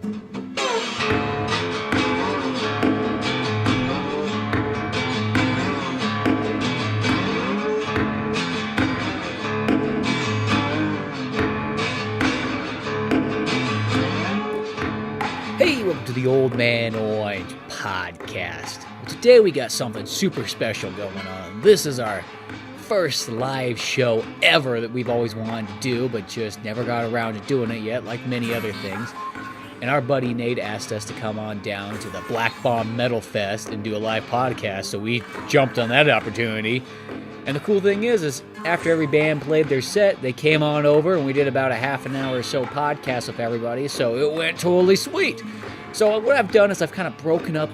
Hey, welcome to the Old Man Orange podcast. Today we got something super special going on. This is our first live show ever that we've always wanted to do, but just never got around to doing it yet, like many other things. And our buddy Nate asked us to come on down to the Black Bomb Metal Fest and do a live podcast, so we jumped on that opportunity. And the cool thing is after every band played their set, they came on over and we did about a half an hour or so podcast with everybody, so it went totally sweet. So what I've done is I've kind of broken up,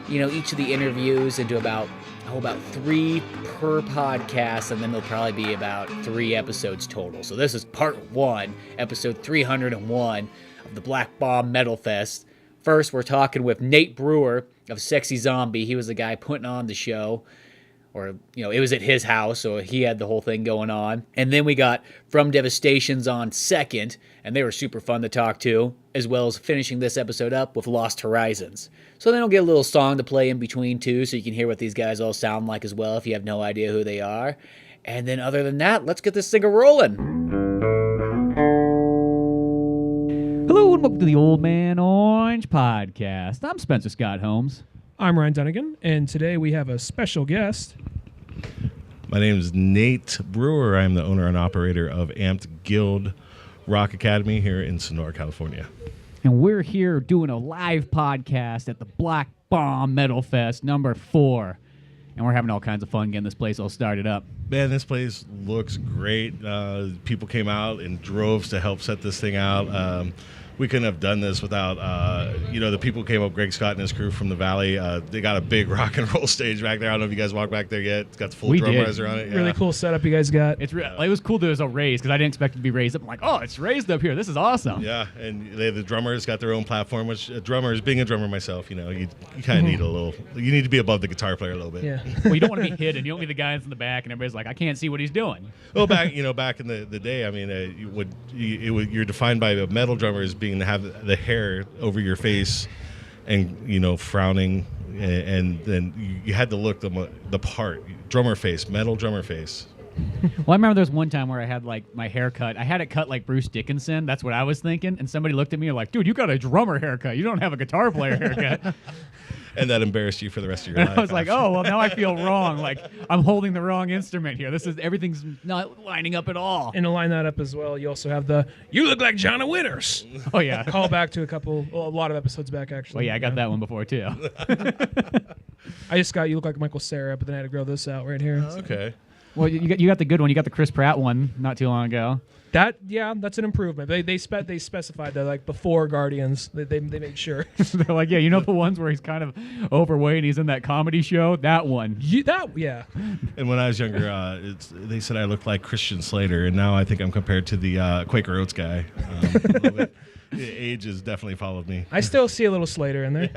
each of the interviews into about 3 per podcast, and then there'll probably be about 3 episodes total. So this is part 1, episode 301 of the Black Bomb Metal Fest. First, we're talking with Nate Brewer of Sexy Zombie. He was the guy putting on the show. Or, it was at his house, so he had the whole thing going on. And then we got From Devastation's on second, and they were super fun to talk to, as well as finishing this episode up with Lost Horizons. So then we'll get a little song to play in between, too, so you can hear what these guys all sound like as well if you have no idea who they are. And then other than that, let's get this thing rolling. Hello, and welcome to the Old Man Orange podcast. I'm Spencer Scott Holmes. I'm Ryan Dunigan, and today we have a special guest. My name is Nate Brewer. I'm the owner and operator of Amped Guild Rock Academy here in Sonora, California. And we're here doing a live podcast at the Black Bomb Metal Fest number 4. And we're having all kinds of fun getting this place all started up. Man, this place looks great. People came out in droves to help set this thing out. We couldn't have done this without, the people who came up, Greg Scott and his crew from the Valley. They got a big rock and roll stage back there. I don't know if you guys walked back there yet. It's got the full drum riser on it. Yeah. Really cool setup you guys got. It was cool that it was a raised, because I didn't expect it to be raised up. I'm like, oh, it's raised up here. This is awesome. Yeah, and the drummers got their own platform, which being a drummer myself, you kind of need a little, you need to be above the guitar player a little bit. Yeah. Well, you don't want to be hidden. You don't need the guys in the back, and everybody's like, I can't see what he's doing. Well, back in the day, I mean, you're defined by a metal drummer as being to have the hair over your face and frowning, and then you had to look the part, metal drummer face. Well, I remember there was one time where I had my haircut. I had it cut like Bruce Dickinson. That's what I was thinking. And somebody looked at me and like, dude, you got a drummer haircut. You don't have a guitar player haircut. And that embarrassed you for the rest of your life. I was like, oh, well, now I feel wrong. Like, I'm holding the wrong instrument here. Everything's not lining up at all. And to line that up as well, you also have you look like Johnny Winters. Oh, yeah. Call back to a lot of episodes back, actually. Well, yeah, I got that one before, too. I just got you look like Michael Cera, but then I had to grow this out right here. Oh, okay. Well, you got the good one. You got the Chris Pratt one not too long ago. That's an improvement. They specified that before Guardians. They made sure. They're like, yeah, the ones where he's kind of overweight and he's in that comedy show? That one. Yeah. And when I was younger, they said I looked like Christian Slater, and now I think I'm compared to the Quaker Oats guy. A little bit. Age has definitely followed me. I still see a little Slater in there.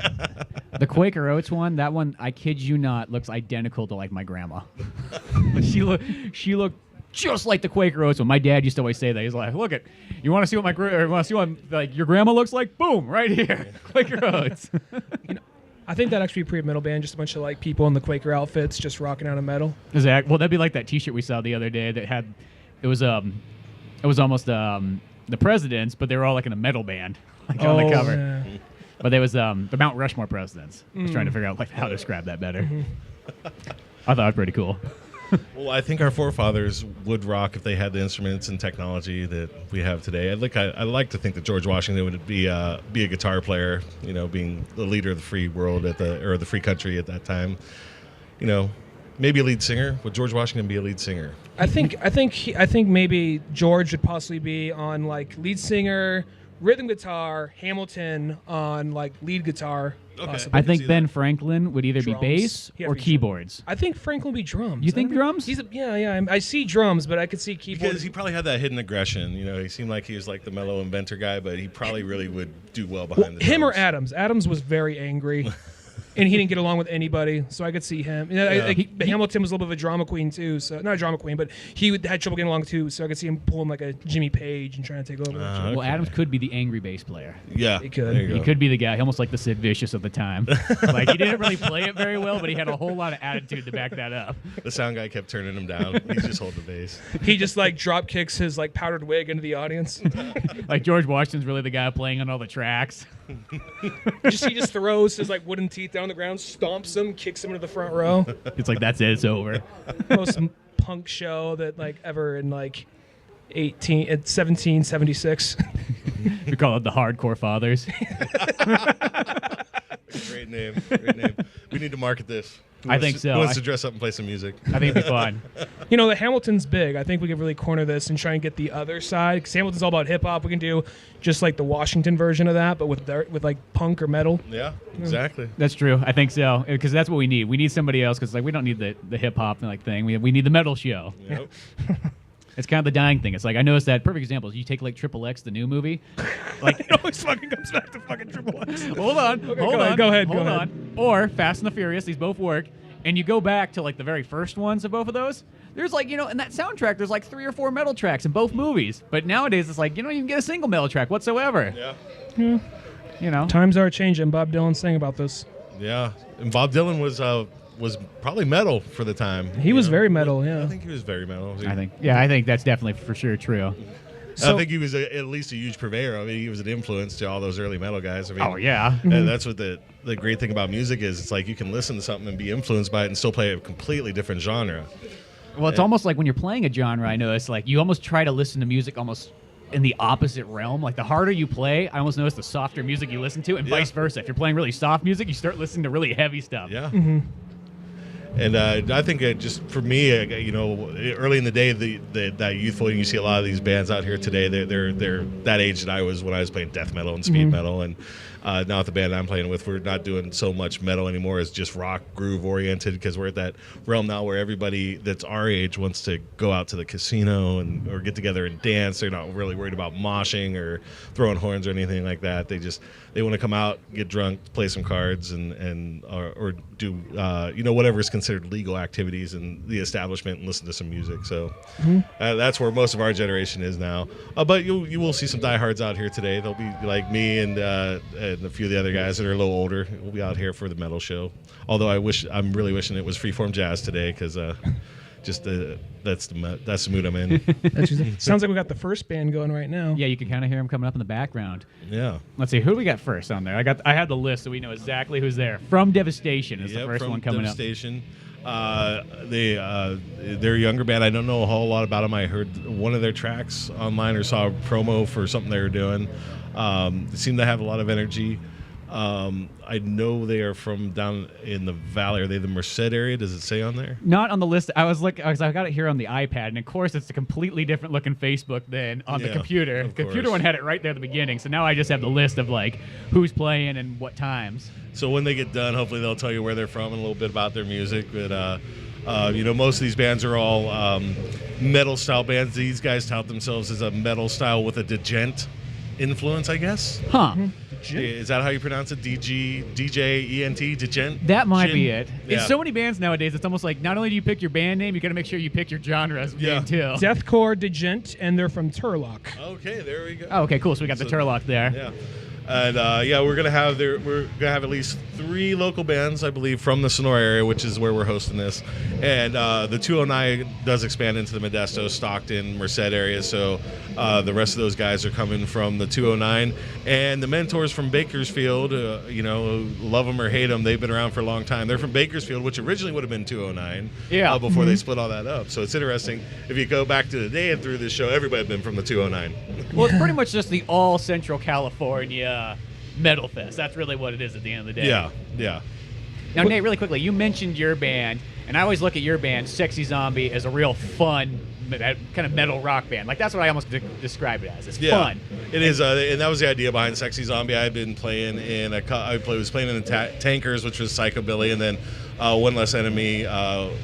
The Quaker Oats one, that one, I kid you not, looks identical to my grandma. She looked just like the Quaker Oats one. My dad used to always say that. He's like, "Look you want to see what your grandma looks like? Boom, right here, Quaker Oats." I think that'd actually be a pretty metal band, just a bunch of people in the Quaker outfits just rocking out of metal. Exactly. Well, that'd be like that T-shirt we saw the other day that had, it was almost the Presidents, but they were all in a metal band on the cover. Yeah. But there was the Mount Rushmore Presidents. I was trying to figure out how to describe that better. I thought it was pretty cool. Well, I think our forefathers would rock if they had the instruments and technology that we have today. I like to think that George Washington would be a guitar player, being the leader of the free world or the free country at that time. Maybe a lead singer. Would George Washington be a lead singer? I think maybe George would possibly be on lead singer, rhythm guitar, Hamilton on lead guitar. Okay. I think Ben Franklin would either drums. be bass or keyboards. I think Franklin would be drums. You think drums? I see drums, but I could see keyboards. Because he probably had that hidden aggression. He seemed like he was the mellow inventor guy, but he probably really would do well behind the drums. Him or Adams. Adams was very angry. and he didn't get along with anybody, so I could see him. Hamilton was a little bit of a drama queen too, so not a drama queen, but he had trouble getting along too. So I could see him pulling like a Jimmy Page and trying to take over. Well, Adams could be the angry bass player. Yeah, He could. there you He go. could be the guy, almost like the Sid Vicious of the time. Like, he didn't really play it very well, but he had a whole lot of attitude to back that up. The sound guy kept turning him down. He's just holding the bass. He just like drop kicks his like powdered wig into the audience. Like, George Washington's really the guy playing on all the tracks. He just throws his like wooden teeth down on the ground, stomps him, kicks him into the front row. It's like, that's it, it's over. Most punk show that like ever in like 1776. We call it the Hardcore Fathers. Great name. Great name. We need to market this. I think so. Who wants to dress up and play some music? I think it'd be fun. You know, the Hamilton's big. I think we could really corner this and try and get the other side. Because Hamilton's all about hip hop. We can do just like the Washington version of that, but with like punk or metal. Yeah, exactly. That's true. I think so. Because that's what we need. We need somebody else, because like, we don't need the hip hop like thing. We need the metal show. Yep. It's kind of the dying thing. It's like, I noticed that perfect example is you take like Triple X, the new movie. Like, It always fucking comes back to fucking Triple X. hold on, hold on, go ahead. hold on. Or Fast and the Furious, these both work. And you go back to like the very first ones of both of those. There's like, in that soundtrack, there's like 3 or 4 metal tracks in both movies. But nowadays, it's like, you don't even get a single metal track whatsoever. Yeah. Times are changing. Bob Dylan sang about this. Yeah. And Bob Dylan was probably metal for the time. He was very metal, yeah. I think he was very metal. I think that's definitely for sure true. I think he was at least a huge purveyor. I mean, he was an influence to all those early metal guys. I mean, Oh, yeah. and that's what the great thing about music is. It's like you can listen to something and be influenced by it and still play a completely different genre. Well, it's almost like when you're playing a genre, I notice, like, you almost try to listen to music almost in the opposite realm. Like, the harder you play, I almost notice the softer music you listen to, and vice versa. If you're playing really soft music, you start listening to really heavy stuff. Yeah. And I think just for me, early in the day, that youthful, you see a lot of these bands out here today. They're that age that I was when I was playing death metal and speed metal, and now with the band I'm playing with, we're not doing so much metal anymore. It's just rock groove oriented, because we're at that realm now where everybody that's our age wants to go out to the casino or get together and dance. They're not really worried about moshing or throwing horns or anything like that. They want to come out, get drunk, play some cards, or do whatever is considered legal activities in the establishment, and listen to some music. So that's where most of our generation is now. But you will see some diehards out here today. They'll be like me and a few of the other guys that are a little older. We'll be out here for the metal show. Although I'm really wishing it was freeform jazz today, because that's the mood I'm in. Sounds like we got the first band going right now. Yeah, you can kind of hear them coming up in the background. Yeah. Let's see, who do we got first on there? I had the list, so we know exactly who's there. From Devastation is the first From one coming Devastation. They're a younger band. I don't know a whole lot about them. I heard one of their tracks online or saw a promo for something they were doing. They seem to have a lot of energy. I know they are from down in the valley. Are they the Merced area? Does it say on there? Not on the list. I got it here on the iPad, and of course it's a completely different looking Facebook than on the computer. The computer one had it right there at the beginning, so now I just have the list of like who's playing and what times. So when they get done, hopefully they'll tell you where they're from and a little bit about their music. But most of these bands are all metal style bands. These guys tout themselves as a metal style with a djent influence, I guess. Huh. Is that how you pronounce it? D-J-E-N-T, djent? That might be it. Yeah. In so many bands nowadays, it's almost like not only do you pick your band name, you got to make sure you pick your genres name too. Deathcore Degent, and they're from Turlock. Okay, there we go. Oh, okay, cool. So we got the Turlock there. Yeah. And we're gonna have at least 3 local bands, I believe, from the Sonora area, which is where we're hosting this. And the 209 does expand into the Modesto, Stockton, Merced area. So the rest of those guys are coming from the 209. And the mentors from Bakersfield, love them or hate them, they've been around for a long time. They're from Bakersfield, which originally would have been 209. Yeah. Before they split all that up. So it's interesting. If you go back to the day and through this show, everybody had been from the 209. Well, it's pretty much just the all Central California metal fest. That's really what it is at the end of the day. Yeah. Now, Nate, really quickly, you mentioned your band, and I always look at your band, Sexy Zombie, as a real fun kind of metal rock band. Like, that's what I almost describe it as. It's fun. It is, and that was the idea behind Sexy Zombie. I had been playing in was playing in the Tankers, which was psychobilly, and then One Less Enemy,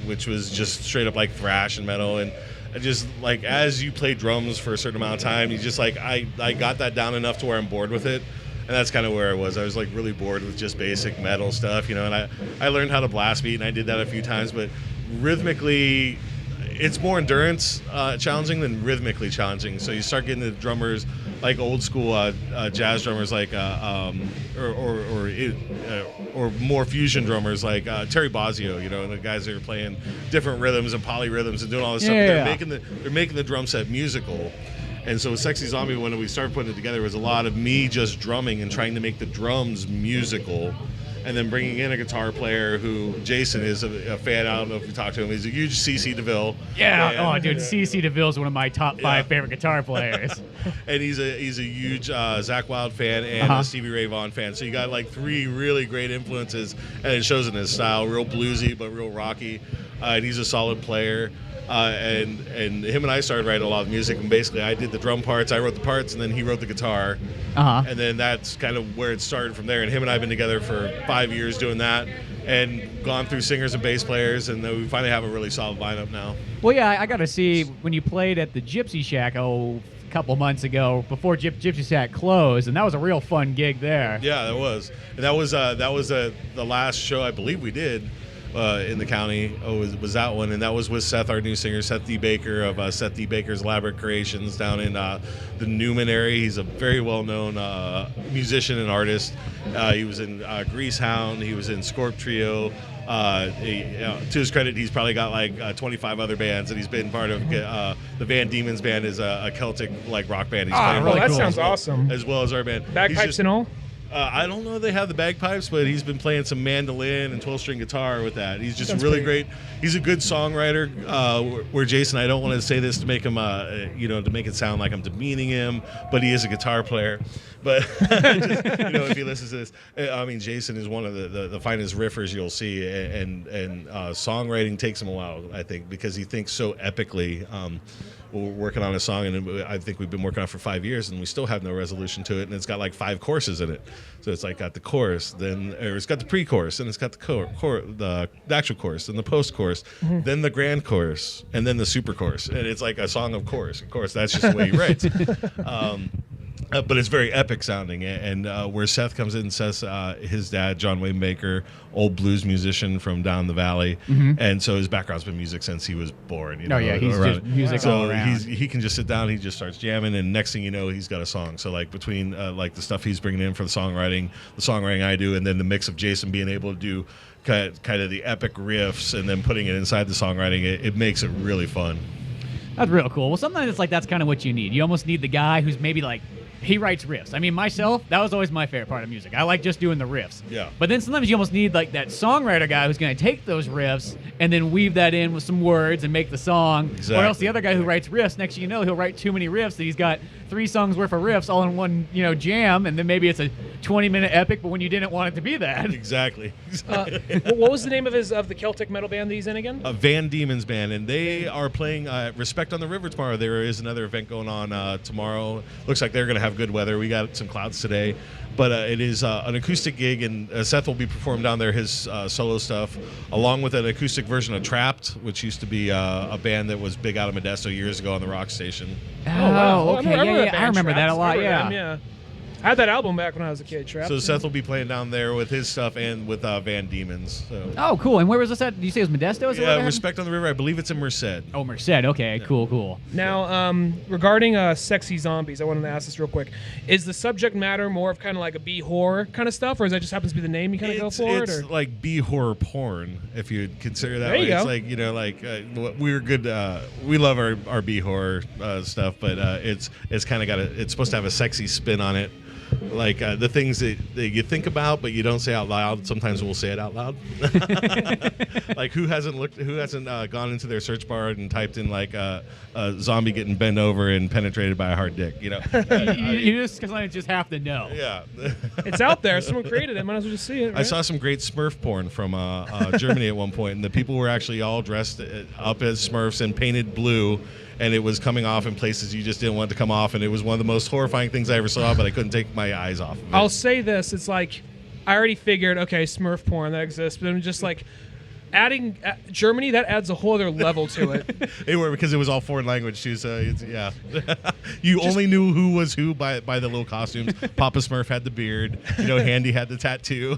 which was just straight up like thrash and metal. And just like as you play drums for a certain amount of time, you just like I got that down enough to where I'm bored with it. And that's kind of where I was. I was like really bored with just basic metal stuff, you know, and I learned how to blast beat, and I did that a few times, but rhythmically, it's more endurance challenging than rhythmically challenging. So you start getting the drummers like old school jazz drummers, like or more fusion drummers like Terry Bozzio, you know, and the guys that are playing different rhythms and polyrhythms and doing all this stuff. They're making the drum set musical. And so with Sexy Zombie, when we started putting it together, it was a lot of me just drumming and trying to make the drums musical, and then bringing in a guitar player who Jason is a fan. I don't know if you talked to him. He's a huge CC DeVille. Yeah. fan. Oh, dude, CC DeVille is one of my top 5 favorite guitar players. And he's a huge Zakk Wylde fan and a Stevie Ray Vaughan fan. So you got like 3 really great influences, and it shows in his style. Real bluesy, but real rocky. And he's a solid player. And him and I started writing a lot of music, and basically I did the drum parts, I wrote the parts, and then he wrote the guitar. And then that's kind of where it started from there. And him and I have been together for 5 years doing that, and gone through singers and bass players, and then we finally have a really solid lineup now. Well, yeah, I got to see when you played at the Gypsy Shack a couple months ago before Gypsy Shack closed, and that was a real fun gig there. Yeah, that was. And that was the last show I believe we did. In the county, was that one, and that was with Seth, our new singer, Seth D. Baker of Seth D. Baker's Elaborate Creations down in the Newman area. He's a very well-known musician and artist. He was in Greasehound. He was in Scorp Trio. To his credit, he's probably got like 25 other bands, and he's been part of the Van Diemen's band is a Celtic like rock band. He's playing that cool. sounds awesome. As well as our band. Bagpipes and all? I don't know if they have the bagpipes, but he's been playing some mandolin and 12-string guitar with that. He's just really great. He's a good songwriter. Where Jason, I don't want to say this to make him, to make it sound like I'm demeaning him, but he is a guitar player. But if he listens to this, I mean, Jason is one of the finest riffers you'll see, and songwriting takes him a while, I think, because he thinks so epically. We're working on a song, and I think we've been working on it for 5 years, and we still have no resolution to it, and it's got like 5 choruses in it. So it's like got the chorus, or it's got the pre-chorus, and it's got the actual chorus, and the post-chorus, then the grand chorus, and then the super chorus, and it's like a song of chorus. Of course, that's just the way he writes. But it's very epic sounding, and where Seth comes in and says his dad, John Wayne Baker, old blues musician from down the valley, and so his background's been music since he was born. He's just music all around. He can just sit down, he just starts jamming, and next thing you know, he's got a song. So like between like the stuff he's bringing in for the songwriting I do, and then the mix of Jason being able to do kind of the epic riffs and then putting it inside the songwriting, it makes it really fun. That's real cool. Well, sometimes it's like that's kind of what you need. You almost need the guy who's maybe like, he writes riffs. I mean, myself, that was always my favorite part of music. I like just doing the riffs. Yeah. But then sometimes you almost need like that songwriter guy who's going to take those riffs and then weave that in with some words and make the song. Exactly. Or else the other guy who writes riffs, next thing you know, he'll write too many riffs that he's got 3 songs worth of riffs all in one, jam, and then maybe it's a 20-minute epic, but when you didn't want it to be that. Exactly. What was the name of the Celtic metal band that he's in again? Van Diemen's Band, and they are playing Respect on the River tomorrow. There is another event going on tomorrow. Looks like they're going to have good weather. We got some clouds today, but it is an acoustic gig, and Seth will be performing down there his solo stuff, along with an acoustic version of Trapped, which used to be a band that was big out of Modesto years ago on the rock station. Oh, wow. Okay. I remember that a lot, yeah. I had that album back when I was a kid, Trapped. So Seth will be playing down there with his stuff and with Van Diemen's. So. Oh, cool. And where was this at? Did you say it was Modesto? Yeah, Respect on the River. I believe it's in Merced. Oh, Merced. Okay, yeah. Cool. Now, regarding Sexy Zombies, I wanted to ask this real quick. Is the subject matter more of kind of like a B-horror kind of stuff, or is that just happens to be the name you kind of go for? It's like B-horror porn, if you consider that. There you go. It's like, we're good. We love our B-horror stuff, but it's kind of it's supposed to have a sexy spin on it. Like the things that you think about but you don't say out loud. Sometimes we'll say it out loud. Like who hasn't gone into their search bar and typed in like a zombie getting bent over and penetrated by a hard dick? You just have to know. Yeah, it's out there. Someone created it. Might as well just see it. Right? I saw some great Smurf porn from Germany at one point, and the people were actually all dressed up as Smurfs and painted blue. And it was coming off in places you just didn't want it to come off, and it was one of the most horrifying things I ever saw, but I couldn't take my eyes off of it. I'll say this. It's like, I already figured, okay, Smurf porn, that exists, but I'm just like, adding Germany, that adds a whole other level to it. They were, because it was all foreign language too. So yeah, you only knew who was who by the little costumes. Papa Smurf had the beard. Handy had the tattoo.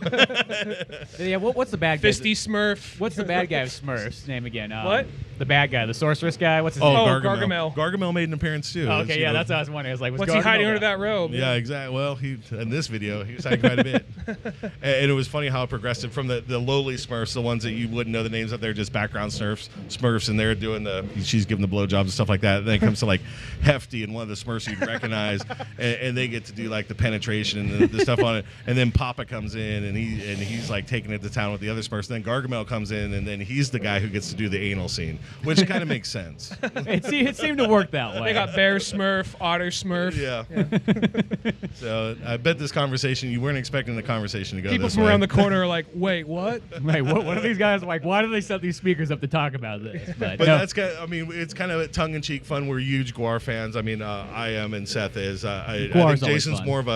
Yeah, what's the bad guy? Fisty Smurf. What's the bad guy of Smurfs name again? What? The bad guy, the sorceress guy. What's his name? Gargamel. Gargamel made an appearance too. Oh, okay, yeah, that's what I was wondering. I was like, what's he hiding under that robe? Yeah, exactly. Well, he in this video he was hiding quite a bit, and it was funny how it progressed from the lowly Smurfs, the ones that you wouldn't know the names of. They're just background Smurfs, and they're doing she's giving the blowjobs and stuff like that. And then it comes to like Hefty and one of the Smurfs you'd recognize, and they get to do like the penetration and the stuff on it. And then Papa comes in and he's like taking it to town with the other Smurfs. Then Gargamel comes in, and then he's the guy who gets to do the anal scene, which kind of makes sense. It seemed to work that way. They got Bear Smurf, Otter Smurf. Yeah. So I bet this conversation, you weren't expecting the conversation to go People this from way. around the corner are like, wait, what? Wait, what are these guys like? Why do they set these speakers up to talk about this? But no. that's kind of, it's kind of tongue-in-cheek fun. We're huge Gwar fans. I mean, I am, and Seth is. I think Jason's more of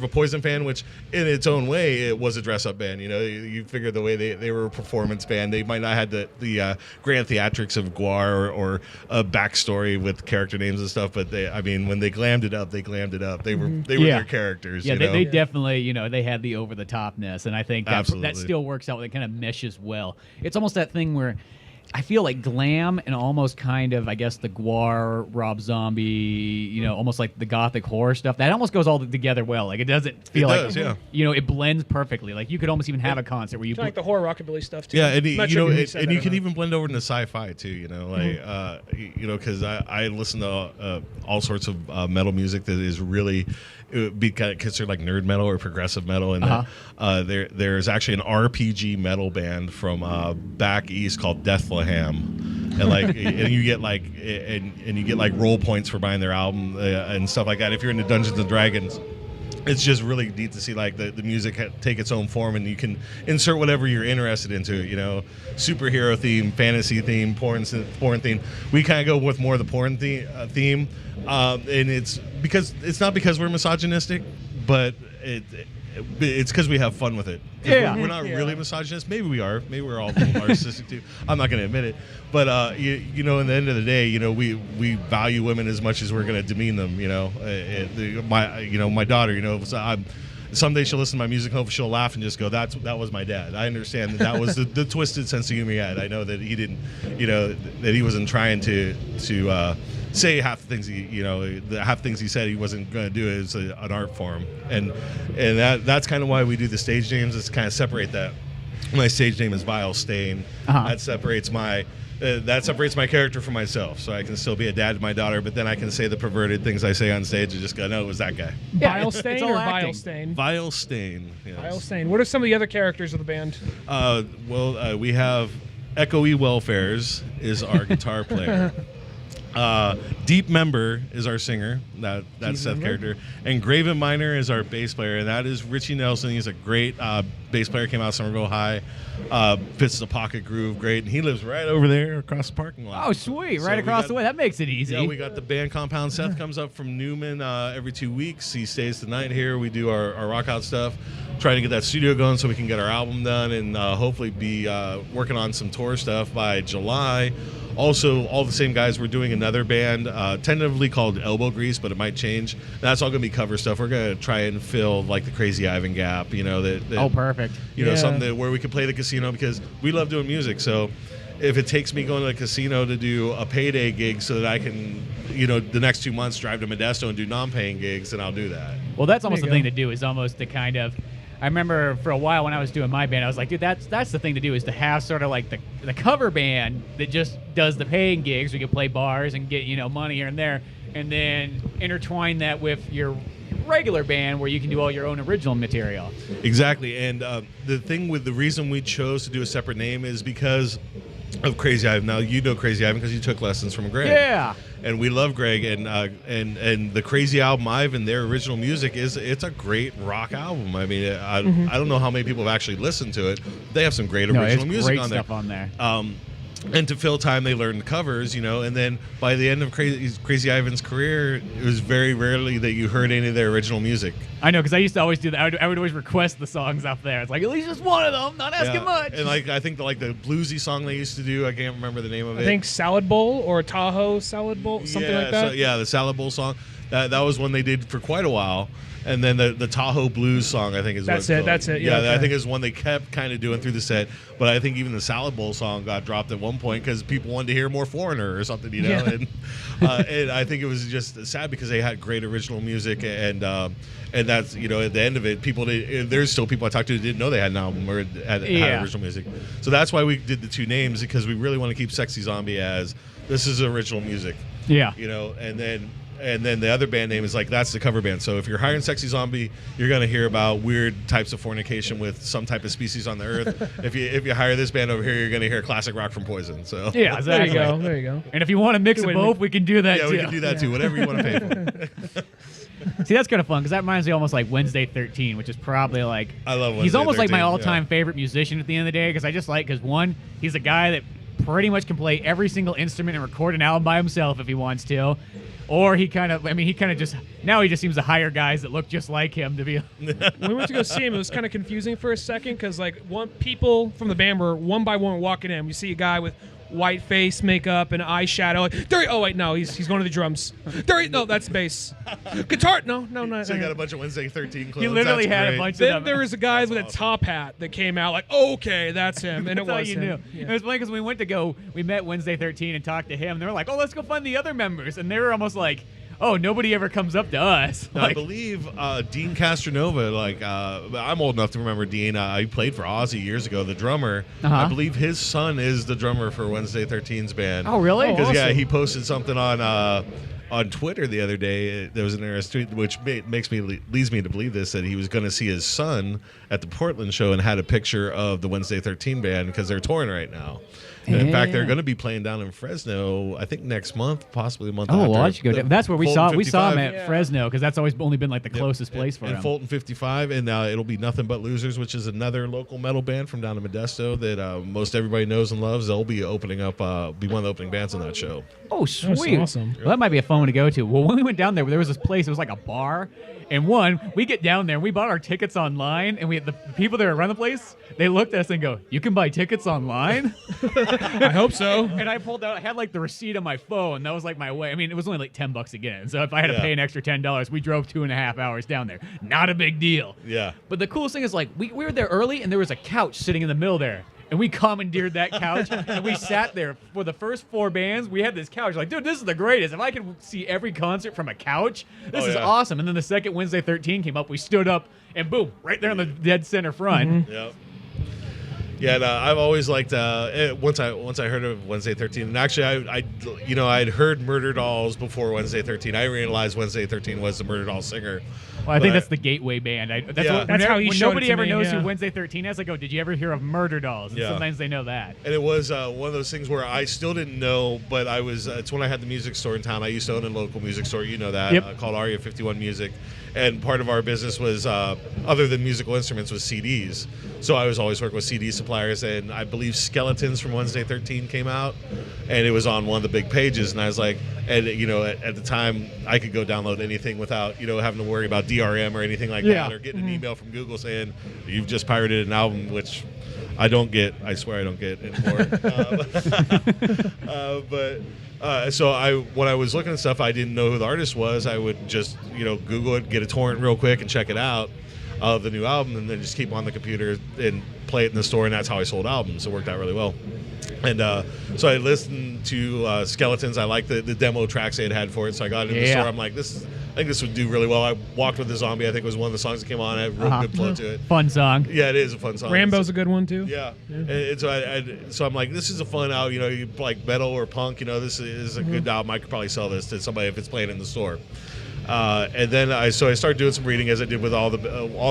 a Poison fan, which in its own way it was a dress-up band. You figure the way they were a performance band, they might not have had the grand theatrics of Gwar or a backstory with character names and stuff. But when they glammed it up, they glammed it up. They were their characters. Yeah, they definitely they had the over the topness, and I think that still works out. It kind of meshes well. It's almost that thing where I feel like glam and almost kind of, I guess, the Gwar, Rob Zombie, almost like the gothic horror stuff. That almost goes all together well. Like it doesn't feel it blends perfectly. Like you could almost even have a concert where you like the horror rockabilly stuff too. Yeah, and you can even blend over into sci-fi too. Because I listen to all sorts of metal music that is really. It would be kind of considered like nerd metal or progressive metal, and there's actually an RPG metal band from back east called Deathlehem, and you get like role points for buying their album and stuff like that. If you're into Dungeons and Dragons, it's just really neat to see like the music take its own form, and you can insert whatever you're interested into. Superhero theme, fantasy theme, porn theme. We kind of go with more of the porn theme, and it's not because we're misogynistic, but it's because we have fun with it. Yeah, we're not really misogynist. Maybe we are. Maybe we're all a little narcissistic too. I'm not going to admit it, but in the end of the day, we value women as much as we're going to demean them. My daughter, so someday she'll listen to my music, hopefully she'll laugh and just go, that was my dad. I understand that was the twisted sense of humor he had. I know that he didn't, that he wasn't trying to say half the things he said he wasn't going to do it as an art form, and that's kind of why we do the stage names, is to kind of separate that. My stage name is Vile Stain. That separates my character from myself, so I can still be a dad to my daughter, but then I can say the perverted things I say on stage and just go, no, it was that guy. Vile Stain or Vile Stain? Vile Stain. Yes. Vile Stain. What are some of the other characters of the band? We have Echoey Welfares is our guitar player. Deep Member is our singer. That's Seth's character. And Graven Miner is our bass player, and that is Richie Nelson. He's a great bass player. Came out of Somerville High. Fits the pocket groove great, and he lives right over there across the parking lot. Oh, sweet! Right across the way. That makes it easy. Yeah, we got the band compound. Seth comes up from Newman every 2 weeks. He stays the night here. We do our rock out stuff. Trying to get that studio going so we can get our album done, and hopefully be working on some tour stuff by July. Also, all the same guys, we're doing another band, tentatively called Elbow Grease, but it might change. That's all going to be cover stuff. We're going to try and fill like the Crazy Ivan gap, that perfect. Something where we can play the casino, because we love doing music. So if it takes me going to the casino to do a payday gig so that I can, the next 2 months drive to Modesto and do non-paying gigs, then I'll do that. Well, that's almost the thing to do, is almost to kind of, I remember for a while when I was doing my band, I was like, dude, that's the thing to do, is to have sort of like the cover band that just does the paying gigs. We can play bars and get, money here and there, and then intertwine that with your regular band where you can do all your own original material. Exactly. And the reason we chose to do a separate name is because of Crazy Ivan. Now, you know Crazy Ivan because you took lessons from Greg. Yeah. And we love Greg, and the Crazy album Ivan, their original music it's a great rock album. I mean, I don't know how many people have actually listened to it. They have some great original music great on there. Stuff on there. And to fill time, they learned covers, and then by the end of Crazy Ivan's career, it was very rarely that you heard any of their original music. I know, because I used to always do that. I would always request the songs up there. It's like, at least just one of them, not asking much. And I think the bluesy song they used to do, I can't remember the name of it. I think Salad Bowl or Tahoe Salad Bowl, something like that. The Salad Bowl song. That was one they did for quite a while. And then the Tahoe Blues song, I think, is that's what it. That's it. Yeah, okay. I think is one they kept kind of doing through the set. But I think even the Salad Bowl song got dropped at one point because people wanted to hear more Foreigner or something, Yeah. And I think it was just sad because they had great original music, and that's at the end of it, there's still people I talked to that didn't know they had an album or had original music. So that's why we did the two names, because we really want to keep Sexy Zombie as this is original music. Yeah. And then the other band name is that's the cover band. So if you're hiring Sexy Zombie, you're going to hear about weird types of fornication with some type of species on the earth. If you hire this band over here, you're going to hear classic rock from Poison. So yeah, exactly. There you go. And if you want to mix of both, we can do that too. Yeah, we can do that too. Whatever you want to pay for. See, that's kind of fun because that reminds me almost like Wednesday 13, which is probably I love Wednesday he's almost 13, like my all-time favorite musician at the end of the day because I just because one, he's a guy that pretty much can play every single instrument and record an album by himself if he wants to. Or he kind of just seems to hire guys that look just like him to be. When we went to go see him, it was kind of confusing for a second because people from the band were one by one walking in. We see a guy with white face, makeup, and eyeshadow. Oh wait, no, he's going to the drums. No, that's bass. Guitar, no. So you got a bunch of Wednesday 13 clothes. He literally had a bunch of them. Then there was a guy with a top hat that came out okay, that's him, and it was you him. Knew. Yeah. It was funny because we met Wednesday 13 and talked to him. They were like, oh, let's go find the other members, and they were almost like, oh, nobody ever comes up to us. Now, I believe Dean Castronova, I'm old enough to remember Dean. He played for Ozzy years ago, the drummer. I believe his son is the drummer for Wednesday 13's band. Oh, really? Because, awesome. he posted something on Twitter the other day. There was an error tweet, which leads me to believe this, that he was going to see his son at the Portland show and had a picture of the Wednesday 13 band because they're touring right now. And in fact, they're going to be playing down in Fresno, I think next month, possibly a month after. Oh, well, I should go down. That's where we saw him at Fresno because that's always only been the closest place for him. And Fulton 55, and it'll be Nothing But Losers, which is another local metal band from down in Modesto that most everybody knows and loves. They'll be opening up, be one of the opening bands on that show. Oh, sweet. That's awesome. Well, that might be a fun one to go to. Well, when we went down there was this place, it was like a bar. And we get down there and we bought our tickets online, and the people that run the place, they looked at us and go, "You can buy tickets online?" I hope so. And I pulled out, I had the receipt on my phone. That was my way. I mean, it was only $10 again. So if I had to pay an extra $10, we drove 2.5 hours down there. Not a big deal. Yeah. But the coolest thing is we were there early, and there was a couch sitting in the middle there. And we commandeered that couch, and we sat there for the first 4 bands. We had this couch. Dude, this is the greatest. If I could see every concert from a couch, this is awesome. And then the second Wednesday 13 came up, we stood up, and boom, right there in the dead center front. Mm-hmm. Yep. Yeah, and I've always liked. Once I heard of Wednesday 13, and actually I'd heard Murder Dolls before Wednesday 13. I realized Wednesday 13 was the Murder Dolls singer. Well, I think that's the gateway band. That's how he when showed nobody it to ever me, knows yeah. who Wednesday 13 is, I go, did you ever hear of Murder Dolls? And sometimes they know that. And it was one of those things where I still didn't know, but I was. It's when I had the music store in town. I used to own a local music store, that, called Aria 51 Music. And part of our business was, other than musical instruments, was CDs. So I was always working with CD suppliers, and I believe Skeletons from Wednesday 13 came out, and it was on one of the big pages. And I was like, at the time, I could go download anything without, having to worry about DRM or anything like that, or getting an email from Google saying, you've just pirated an album, which I don't get. I swear I don't get anymore. So when I was looking at stuff, I didn't know who the artist was. I would just, Google it, get a torrent real quick, and check it out of the new album, and then just keep on the computer and play it in the store, and that's how I sold albums. It worked out really well. And so I listened to Skeletons. I liked the demo tracks they had for it, so I got it in the store. I'm like, I think this would do really well. I Walked with the Zombie, I think, was one of the songs that came on. It had a real good flow to it. Fun song. Yeah, it is a fun song. Rambo's a good one, too. Yeah. And so I'm like, this is a fun album. You like metal or punk, this is a good album. I could probably sell this to somebody if it's playing in the store. And then I started doing some reading, as I did with all the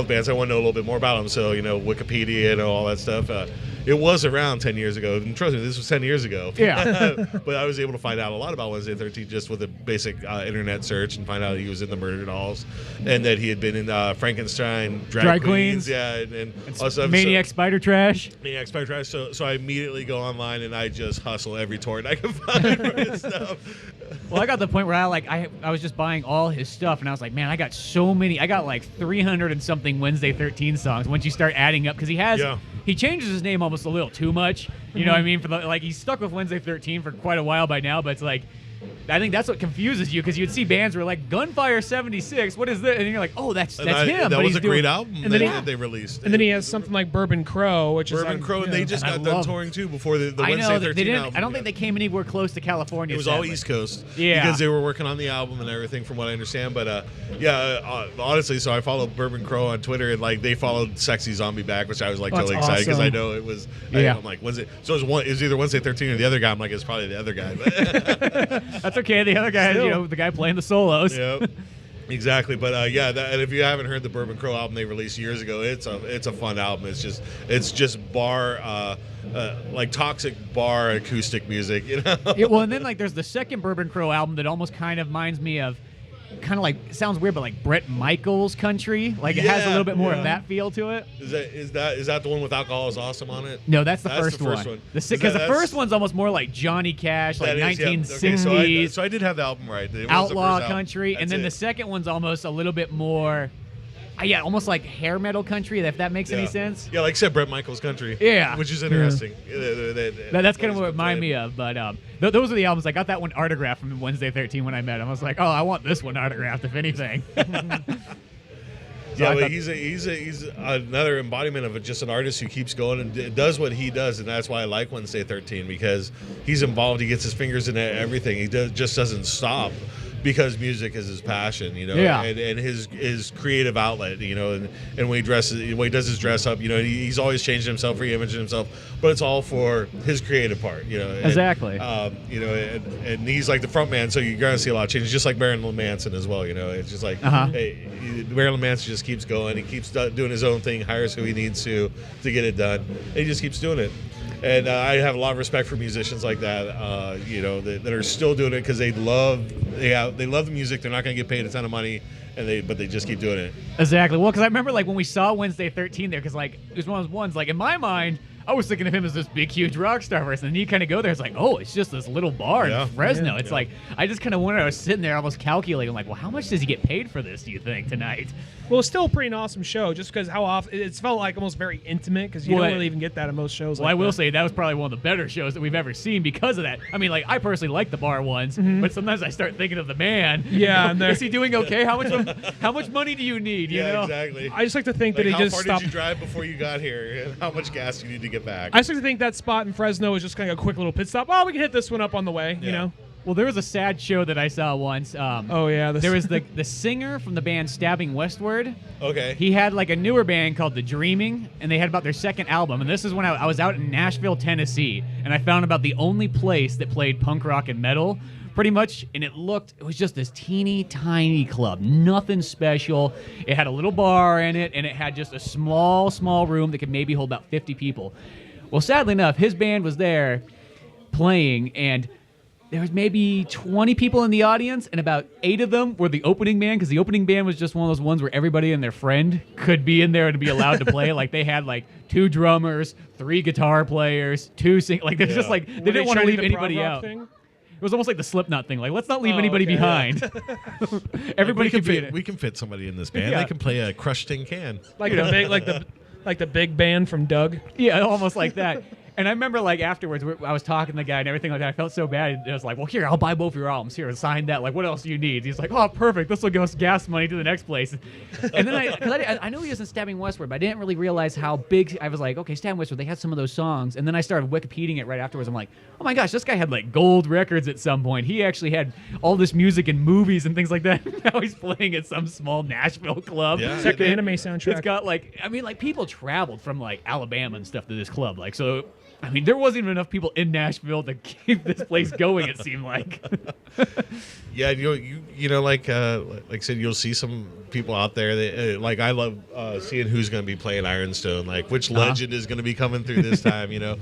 bands. I want to know a little bit more about them. So Wikipedia and all that stuff. it was around 10 years ago. And trust me, this was 10 years ago. Yeah. But I was able to find out a lot about Wednesday 13 just with a basic internet search and find out he was in the Murder Dolls and that he had been in Frankenstein, Drag Queens. Yeah, and also Maniac Spider Trash. Maniac Spider Trash. So I immediately go online and I just hustle every torrent I can find for his stuff. Well, I got to the point where I was just buying all his stuff, and I was like, man, I got so many. I got like 300 and something Wednesday 13 songs. Once you start adding up, because he changes his name almost a little too much. You know what I mean? He's stuck with Wednesday 13 for quite a while by now, but it's like, I think that's what confuses you, because you'd see bands where like Gunfire 76, what is this? And you're like, oh, that's him. That was a great album that they released. And then he has something like Bourbon Crow, which Bourbon Crow, and they just got done touring too before the Wednesday 13 album. I don't think they came anywhere close to California. It was all East Coast, because they were working on the album and everything, from what I understand. But honestly, so I followed Bourbon Crow on Twitter, and like they followed Sexy Zombie back, which I was like totally excited because I know it was. I'm like, was it? So it was either Wednesday 13 or the other guy. I'm like, it's probably the other guy. But that's okay. The other guy, the guy playing the solos. Yep. Exactly, but and if you haven't heard the Bourbon Crow album they released years ago, it's a fun album. It's just bar like toxic bar acoustic music, you know. Yeah, well, and then like there's the second Bourbon Crow album that almost kind of reminds me of, kind of like, it sounds weird, but like Bret Michaels country. Like it has a little bit more of that feel to it. Is that the one with Alcohol Is Awesome on it? No, that's the first one. Because the first one's almost more like Johnny Cash, like 1960s. Okay, so I did have the album right. Outlaw country, and then the second one's almost a little bit more. Almost like hair metal country, if that makes any sense. Yeah, like I said, Bret Michaels country. Yeah. Which is interesting. That's kind of what it reminded me of. But those are the albums. I got that one autographed from Wednesday 13 when I met him. I was like, oh, I want this one autographed, if anything. But he's another embodiment of just an artist who keeps going and does what he does, and that's why I like Wednesday 13, because he's involved. He gets his fingers in everything. He just doesn't stop. Because music is his passion, you know, and his creative outlet, you know, and when he does his dress up, you know, he's always changing himself, reimaging himself, but it's all for his creative part, you know. Exactly. You know, and he's like the front man, so you're gonna see a lot of changes, just like Marilyn Manson as well, you know. It's just like hey, Marilyn Manson just keeps going, he keeps doing his own thing, hires who he needs to get it done, and he just keeps doing it. And I have a lot of respect for musicians like that, you know, that are still doing it because they love the music. They're not going to get paid a ton of money, but they just keep doing it. Exactly. Well, because I remember like when we saw Wednesday 13 there, because like it was one of those ones, like in my mind, I was thinking of him as this big, huge rock star person. And you kind of go there, it's like, oh, it's just this little bar in Fresno. It's like, I just kind of wondered, I was sitting there almost calculating, like, well, how much does he get paid for this, do you think, tonight? Well, it's still a pretty awesome show, just because how often it's felt like almost very intimate, because you don't really even get that in most shows. Well, I will say that was probably one of the better shows that we've ever seen because of that. I mean, like, I personally like the bar ones, but sometimes I start thinking of the man. Yeah, you know, is he doing okay? How much money do you need? You know? Exactly. I just like to think that he just stopped. How far did you drive before you got here, and how much gas do you need to get back? I just like to think that spot in Fresno is just kind of a quick little pit stop. Oh, we can hit this one up on the way, you know. Well, there was a sad show that I saw once. There was the singer from the band Stabbing Westward. Okay. He had like a newer band called The Dreaming, and they had about their second album. And this is when I was out in Nashville, Tennessee, and I found about the only place that played punk rock and metal, pretty much. And it was just this teeny tiny club, nothing special. It had a little bar in it, and it had just a small room that could maybe hold about 50 people. Well, sadly enough, his band was there playing, and there was maybe 20 people in the audience, and about 8 of them were the opening band, because the opening band was just one of those ones where everybody and their friend could be in there and be allowed to play. Like, they had, like, 2 drummers, 3 guitar players, 2 singers. Like, just like, they didn't want to leave anybody out. Thing? It was almost like the Slipknot thing. Like, let's not leave anybody behind. Everybody can fit. We can fit somebody in this band. They can play a crushed tin can. Like the big band from Doug. Yeah, almost like that. And I remember, like, afterwards, I was talking to the guy and everything like that. I felt so bad. I was like, well, here, I'll buy both your albums. Here, sign that. Like, what else do you need? He's like, oh, perfect. This will give us gas money to the next place. And then I knew he was in Stabbing Westward, but I didn't really realize how big. I was like, okay, Stabbing Westward, they had some of those songs. And then I started Wikipediaing it right afterwards. I'm like, oh, my gosh, this guy had, like, gold records at some point. He actually had all this music in movies and things like that. Now he's playing at some small Nashville club. Yeah. It's like the anime soundtrack. It's got, like, I mean, like, people traveled from, like, Alabama and stuff to this club. Like, so... I mean, there wasn't even enough people in Nashville to keep this place going, it seemed like. Yeah, you know, like I said, you'll see some people out there that like I love seeing who's going to be playing Ironstone, like which legend is going to be coming through this time, you know,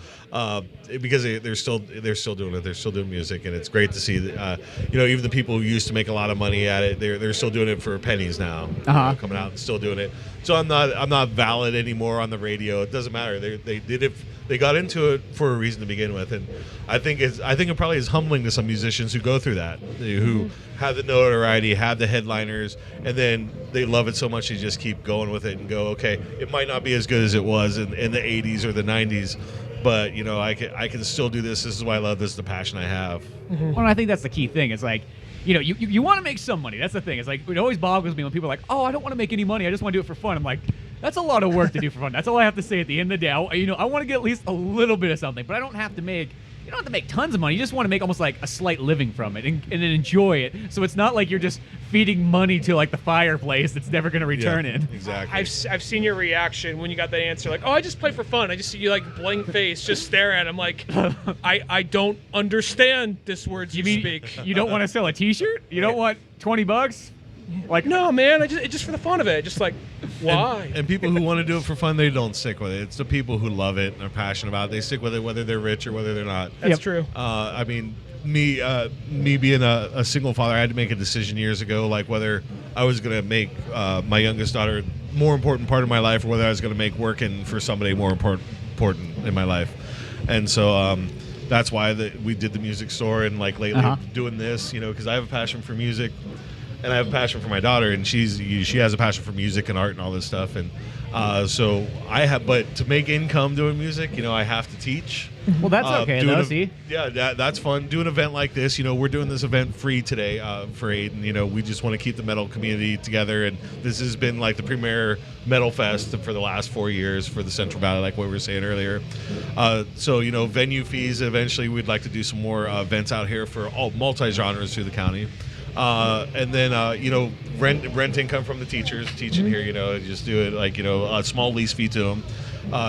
because they're still doing it, they're still doing music, and it's great to see that, you know, even the people who used to make a lot of money at it, they're still doing it for pennies now, you know, coming out and still doing it. So I'm not valid anymore on the radio. It doesn't matter. They did it. They got into it for a reason to begin with, and I think it probably is humbling to some musicians who go through that, who have the notoriety, have the headliners, and then they love it so much they just keep going with it and go, okay, it might not be as good as it was in the 80s or the 90s, but you know, I can still do this. This is why I love this. Is the passion I have. Well, and I think that's the key thing. It's like, you know, you want to make some money. That's the thing. It's like, it always boggles me when people are like, oh, I don't want to make any money. I just want to do it for fun. I'm like, that's a lot of work to do for fun. That's all I have to say at the end of the day. I want to get at least a little bit of something, but I don't have to make. You don't have to make tons of money. You just want to make almost like a slight living from it and then enjoy it. So it's not like you're just feeding money to like the fireplace that's never going to return in. Exactly. I've seen your reaction when you got that answer. Like, oh, I just play for fun. I just see you like blank face, just stare at him like, I don't understand this words you speak. You don't want to sell a T-shirt? You don't want $20? Like, no, man. It's just for the fun of it. Just like, why? And people who want to do it for fun, they don't stick with it. It's the people who love it and are passionate about it. They stick with it whether they're rich or whether they're not. That's true. I mean, me being a single father, I had to make a decision years ago, like whether I was going to make my youngest daughter a more important part of my life, or whether I was going to make working for somebody more important in my life. And so that's why we did the music store, and like lately doing this, you know, because I have a passion for music. And I have a passion for my daughter, and she has a passion for music and art and all this stuff. And so I have, but to make income doing music, you know, I have to teach. Well, that's okay, though, see? Yeah, that's fun. Do an event like this, you know, we're doing this event free today for Aiden. You know, we just want to keep the metal community together, and this has been like the premier metal fest for the last 4 years for the Central Valley, like what we were saying earlier. So, you know, venue fees, eventually we'd like to do some more events out here for all multi-genres through the county. And then, you know, rent income from the teachers teaching here, you know, just do it like, you know, a small lease fee to them.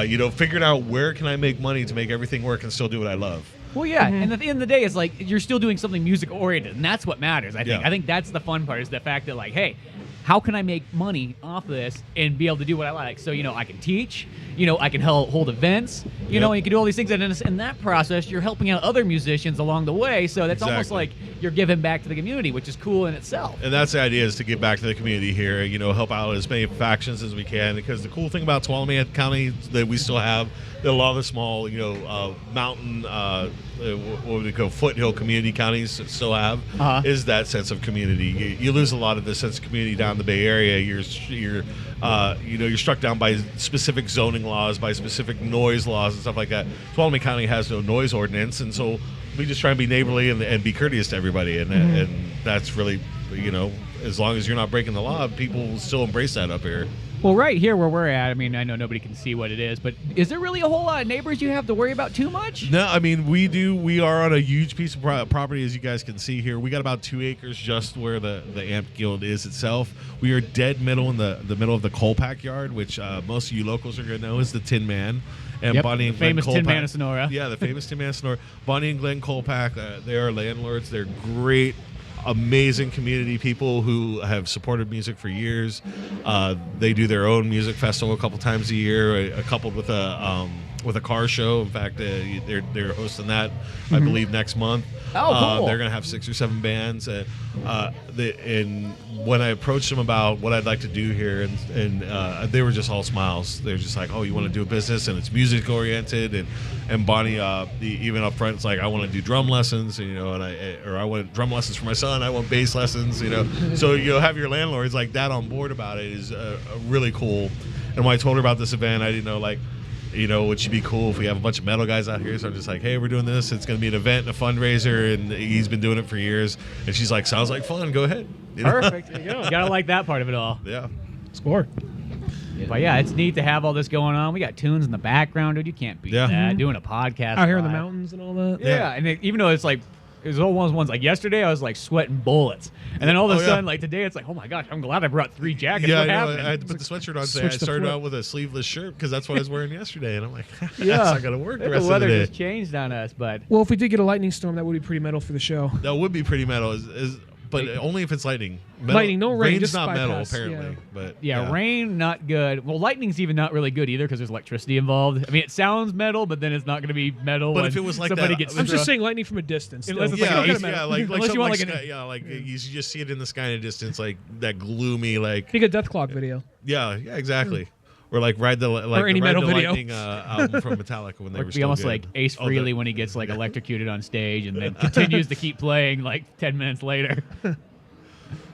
You know, figuring out where can I make money to make everything work and still do what I love. Well, yeah, and at the end of the day, it's like you're still doing something music-oriented, and that's what matters, I think. Yeah. I think that's the fun part, is the fact that, like, hey, how can I make money off of this and be able to do what I like? So, you know, I can teach, you know, I can hold events, you know, you can do all these things. And in that process, you're helping out other musicians along the way. So that's almost like you're giving back to the community, which is cool in itself. And that's the idea, is to give back to the community here, you know, help out as many factions as we can. Because the cool thing about Tuolumne County that we still have, that a lot of the small, you know, mountain, what would we call foothill community counties still have, is that sense of community. You lose a lot of the sense of community down in the Bay Area. You're you know, you're struck down by specific zoning laws, by specific noise laws and stuff like that. Tuolumne County has no noise ordinance, and so we just try and be neighborly and be courteous to everybody, and that's really, you know, as long as you're not breaking the law, people will still embrace that up here. Well, right here where we're at, I mean, I know nobody can see what it is, but is there really a whole lot of neighbors you have to worry about too much? No, I mean, we do. We are on a huge piece of property, as you guys can see here. We got about 2 acres just where the Amp Guild is itself. We are dead middle in the middle of the coal pack yard, which most of you locals are going to know is the Tin Man. And Bonnie and Glenn famous Colpack. Tin Man of Sonora. Yeah, the famous Tin Man of Sonora. Bonnie and Glenn Colpack, they are landlords. They're great, amazing community people who have supported music for years. They do their own music festival a couple times a year, coupled with a car show. In fact, they're hosting that, I believe, next month. Oh, cool. They're going to have 6 or 7 bands. And when I approached them about what I'd like to do here, and they were just all smiles. They're just like, oh, you want to do a business, and it's music oriented. And Bonnie, even up front, it's like, I want to do drum lessons, you know, or I want drum lessons for my son. I want bass lessons, you know. So you have your landlords like that on board about it is really cool. And when I told her about this event, I didn't know, like, you know, would she be cool if we have a bunch of metal guys out here? So I'm just like, hey, we're doing this. It's going to be an event and a fundraiser, and he's been doing it for years. And she's like, sounds like fun. Go ahead. You know? Perfect. There you go. You got to like that part of it all. Yeah. Score. But yeah, it's neat to have all this going on. We got tunes in the background, dude. You can't beat that. Doing a podcast out here in the live. mountains and all that. Yeah, and even though it's like, it was all ones like yesterday, I was like sweating bullets, and then all of a sudden, like today, it's like, oh my gosh, I'm glad I brought 3 jackets. Yeah, what happened? I had to put the sweatshirt on today. I started out with a sleeveless shirt because that's what I was wearing yesterday, and I'm like, that's not gonna work the rest of the weather day. just changed on us, but Well, if we did get a lightning storm, that would be pretty metal for the show. That would be pretty metal. but only if it's lightning. Lightning, no rain. Rain's just not metal, bypass, apparently. But rain not good. Well, lightning's even not really good either because there's electricity involved. I mean, it sounds metal, but then it's not going to be metal. But if it was like somebody that, gets I'm just saying lightning from a distance. Unless it's like you want you just see it in the sky in a distance, like that gloomy, like. Think a Death Clock video. Yeah, exactly. Or like Ride the Lightning album from Metallica when they were still almost good. like Ace Frehley when he gets like electrocuted on stage and then continues to keep playing like 10 minutes later.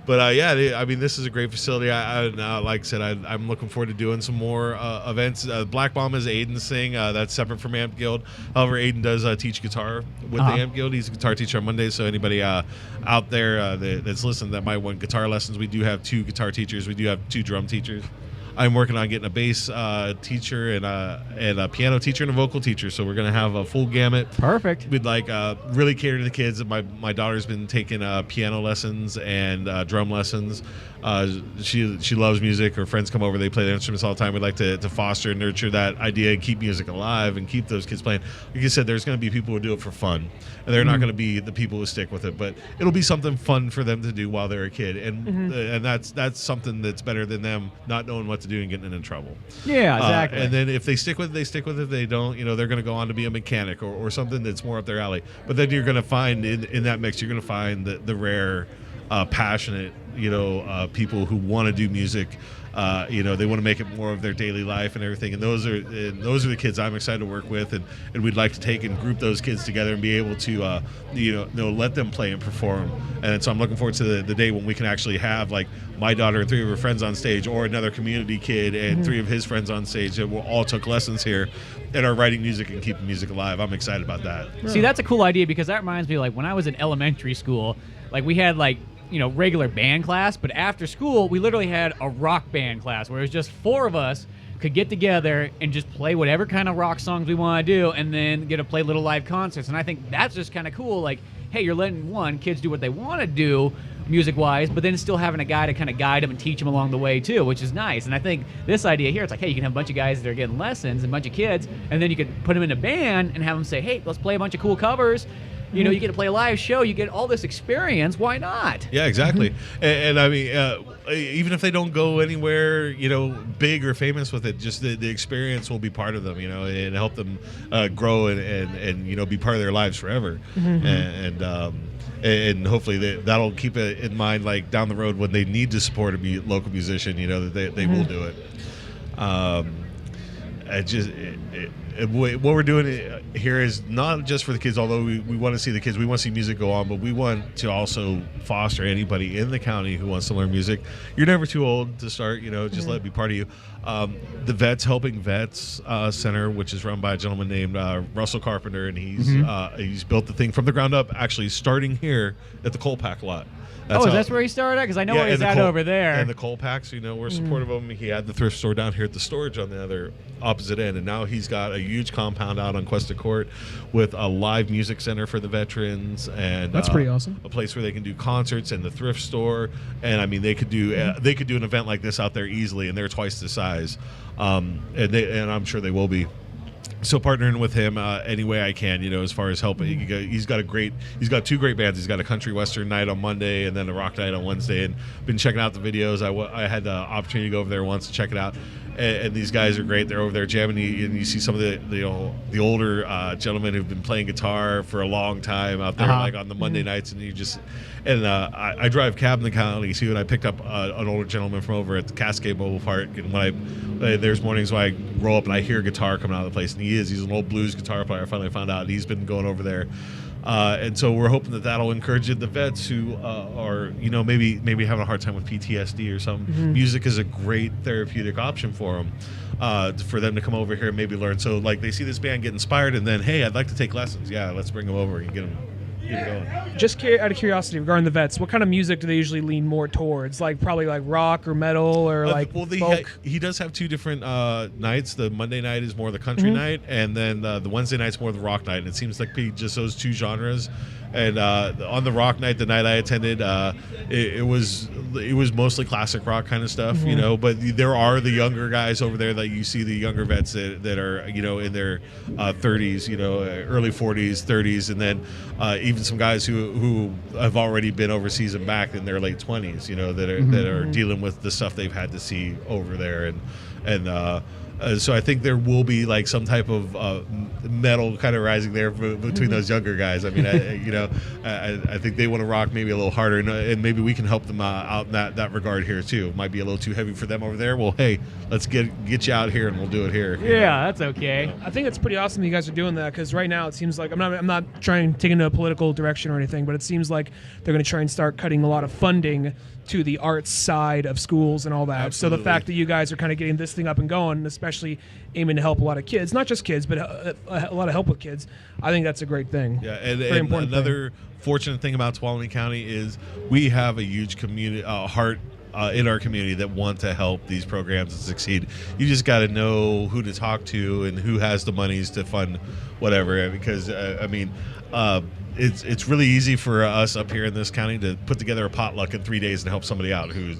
But I mean, this is a great facility. Like I said, I'm looking forward to doing some more events. Black Bomb is Aiden's thing. That's separate from Amp Guild. However, Aiden does teach guitar with the Amp Guild. He's a guitar teacher on Mondays. So anybody out there that's listening that might want guitar lessons, we do have 2 guitar teachers. We do have 2 drum teachers. I'm working on getting a bass teacher and a piano teacher and a vocal teacher. So we're going to have a full gamut. Perfect. We'd like really cater to the kids. My daughter's been taking piano lessons and drum lessons. She loves music. Her friends come over. They play the instruments all the time. We'd like to foster and nurture that idea and keep music alive and keep those kids playing. Like you said, there's going to be people who do it for fun. And they're not going to be the people who stick with it. But it'll be something fun for them to do while they're a kid. And that's something that's better than them not knowing what to do and getting in trouble. Yeah, exactly. And then if they stick with it, they stick with it. If they don't, they're going to go on to be a mechanic or something that's more up their alley. But then you're going to find in that mix, you're going to find the rare, passionate, people who want to do music. They want to make it more of their daily life and everything. And those are the kids I'm excited to work with, and we'd like to take and group those kids together and be able to, let them play and perform. And so I'm looking forward to the day when we can actually have like my daughter and 3 of her friends on stage, or another community kid and 3 of his friends on stage that all took lessons here and are writing music and keeping music alive. I'm excited about that. See, that's a cool idea because that reminds me, like when I was in elementary school, like we had like regular band class, but after school we literally had a rock band class where it was just 4 of us could get together and just play whatever kind of rock songs we want to do and then get to play little live concerts. And I think that's just kind of cool. Like, hey, you're letting kids do what they want to do music-wise, but then still having a guy to kind of guide them and teach them along the way too, which is nice. And I think this idea here, it's like, hey, you can have a bunch of guys that are getting lessons and a bunch of kids, and then you could put them in a band and have them say, hey, let's play a bunch of cool covers. You get to play a live show. You get all this experience. Why not? Yeah, exactly. And I mean, even if they don't go anywhere, big or famous with it, just the experience will be part of them, and help them grow and be part of their lives forever. And hopefully that'll keep it in mind, like down the road when they need to support a local musician, that they will do it. What we're doing here is not just for the kids, although we want to see the kids. We want to see music go on, but we want to also foster anybody in the county who wants to learn music. You're never too old to start, just let it be part of you. The Vets Helping Vets Center, which is run by a gentleman named Russell Carpenter, and he's built the thing from the ground up, actually starting here at the Coal Pack lot. That's where he started at? Because I know where he's at over there. And the coal packs, we're supportive of him. He had the thrift store down here at the storage on the other opposite end, and now he's got a huge compound out on Cuesta Court with a live music center for the veterans, and that's pretty awesome. A place where they can do concerts, and the thrift store. And I mean, they could do an event like this out there easily, and they're twice the size, and I'm sure they will be. So partnering with him any way I can, as far as helping. He's got 2 great bands. He's got a country western night on Monday and then a rock night on Wednesday. And been checking out the videos. I had the opportunity to go over there once to check it out. And these guys are great. They're over there jamming, and you see some of the older gentlemen who've been playing guitar for a long time out there, like on the Monday nights. And I drive cab in the county too, and I picked up an older gentleman from over at the Cascade Mobile Park. And there's mornings when I roll up and I hear guitar coming out of the place, and he's an old blues guitar player. I finally found out he's been going over there. And so we're hoping that'll encourage the vets who are, maybe having a hard time with PTSD or something. Music is a great therapeutic option for them to come over here and maybe learn. So like they see this band get inspired, and then, hey, I'd like to take lessons. Yeah, let's bring them over and get them going. Just out of curiosity regarding the vets, what kind of music do they usually lean more towards? Like probably like rock or metal or folk? He does have 2 different nights. The Monday night is more the country night, and then the Wednesday night's more the rock night. And it seems like just those 2 genres. And on the rock night, the night I attended, it was mostly classic rock kind of stuff, But there are the younger guys over there that you see, the younger vets that are in their 30s, early 40s, 30s, and then even even some guys who have already been overseas and back in their late 20s, that are dealing with the stuff they've had to see over there, and so I think there will be like some type of metal kind of rising there between those younger guys. I mean, I think they want to rock maybe a little harder, and maybe we can help them out in that regard here too. It might be a little too heavy for them over there. Well, hey, let's get you out here, and we'll do it here. Yeah, that's okay. I think it's pretty awesome that you guys are doing that, because right now it seems like I'm not trying to take into a political direction or anything, but it seems like they're going to try and start cutting a lot of funding to the arts side of schools and all that. Absolutely. So the fact that you guys are kind of getting this thing up and going, especially aiming to help a lot of kids, not just kids, but a lot of help with kids, I think that's a great thing. Yeah, and Very fortunate thing about Tuolumne County is we have a huge community heart in our community that want to help these programs to succeed. You just got to know who to talk to and who has the monies to fund whatever. Because it's really easy for us up here in this county to put together a potluck in 3 days and help somebody out who's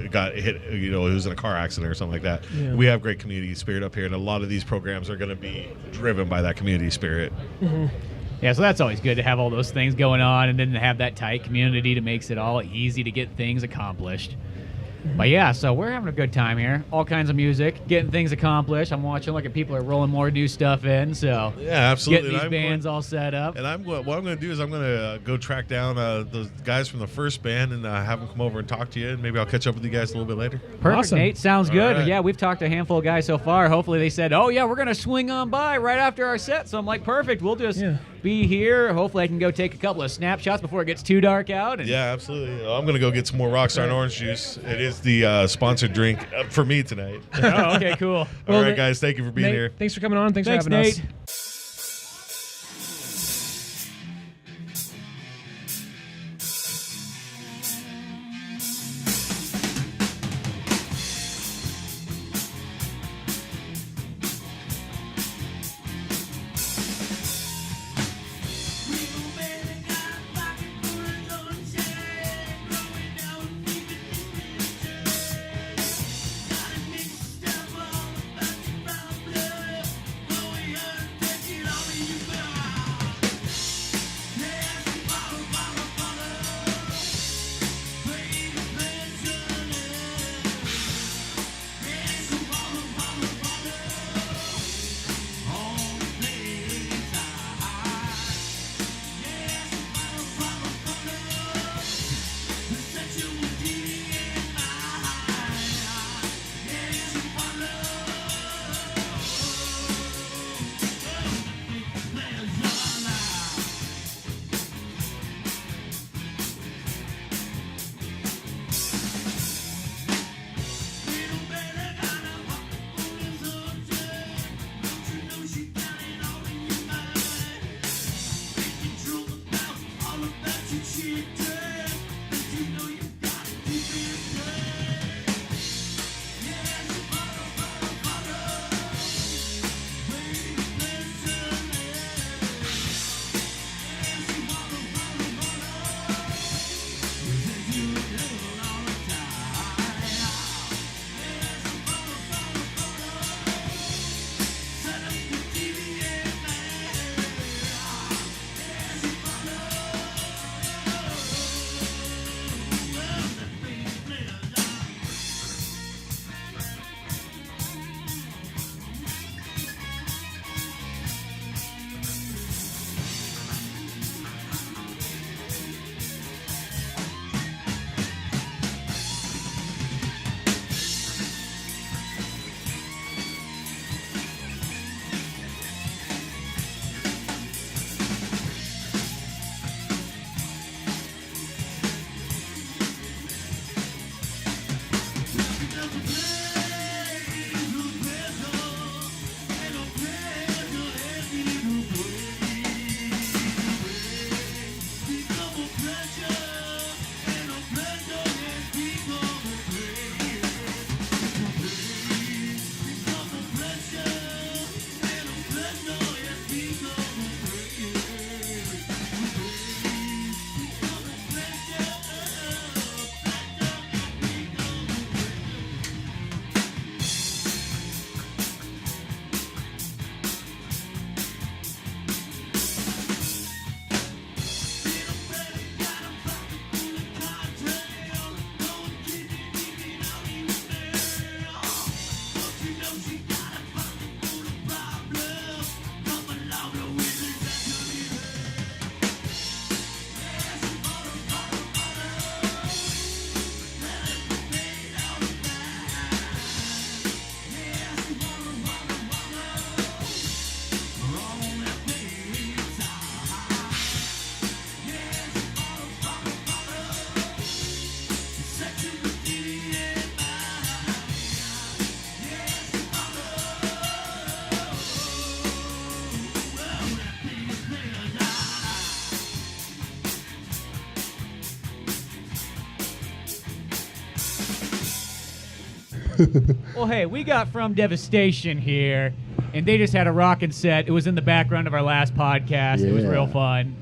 got hit, who's in a car accident or something like that. Yeah. We have great community spirit up here, and a lot of these programs are going to be driven by that community spirit. Mm-hmm. Yeah, so that's always good to have all those things going on, and then to have that tight community that makes it all easy to get things accomplished. But yeah, so we're having a good time here. All kinds of music, getting things accomplished. I'm watching like people are rolling more new stuff in, so yeah, absolutely. Getting these bands all set up. And what I'm going to do is I'm going to go track down those guys from the first band and have them come over and talk to you, and maybe I'll catch up with you guys a little bit later. Perfect, Awesome. Nate. Sounds All good. right. Yeah, we've talked to a handful of guys so far. Hopefully they said, oh yeah, we're going to swing on by right after our set. So I'm like, perfect. We'll just be here. Hopefully I can go take a couple of snapshots before it gets too dark out. And Yeah, absolutely. I'm going to go get some more Rockstar and orange juice. It is the sponsored drink for me tonight. Oh, okay, cool. All right, guys. Thank you for being Nate, here. thanks for coming on. Thanks Thanks, for having Nate. us. Got a mixed up all about your brown blood. Oh, we heard Well, hey, we got From Devastation here, and they just had a rockin' set. It was in the background of our last podcast. It was real fun.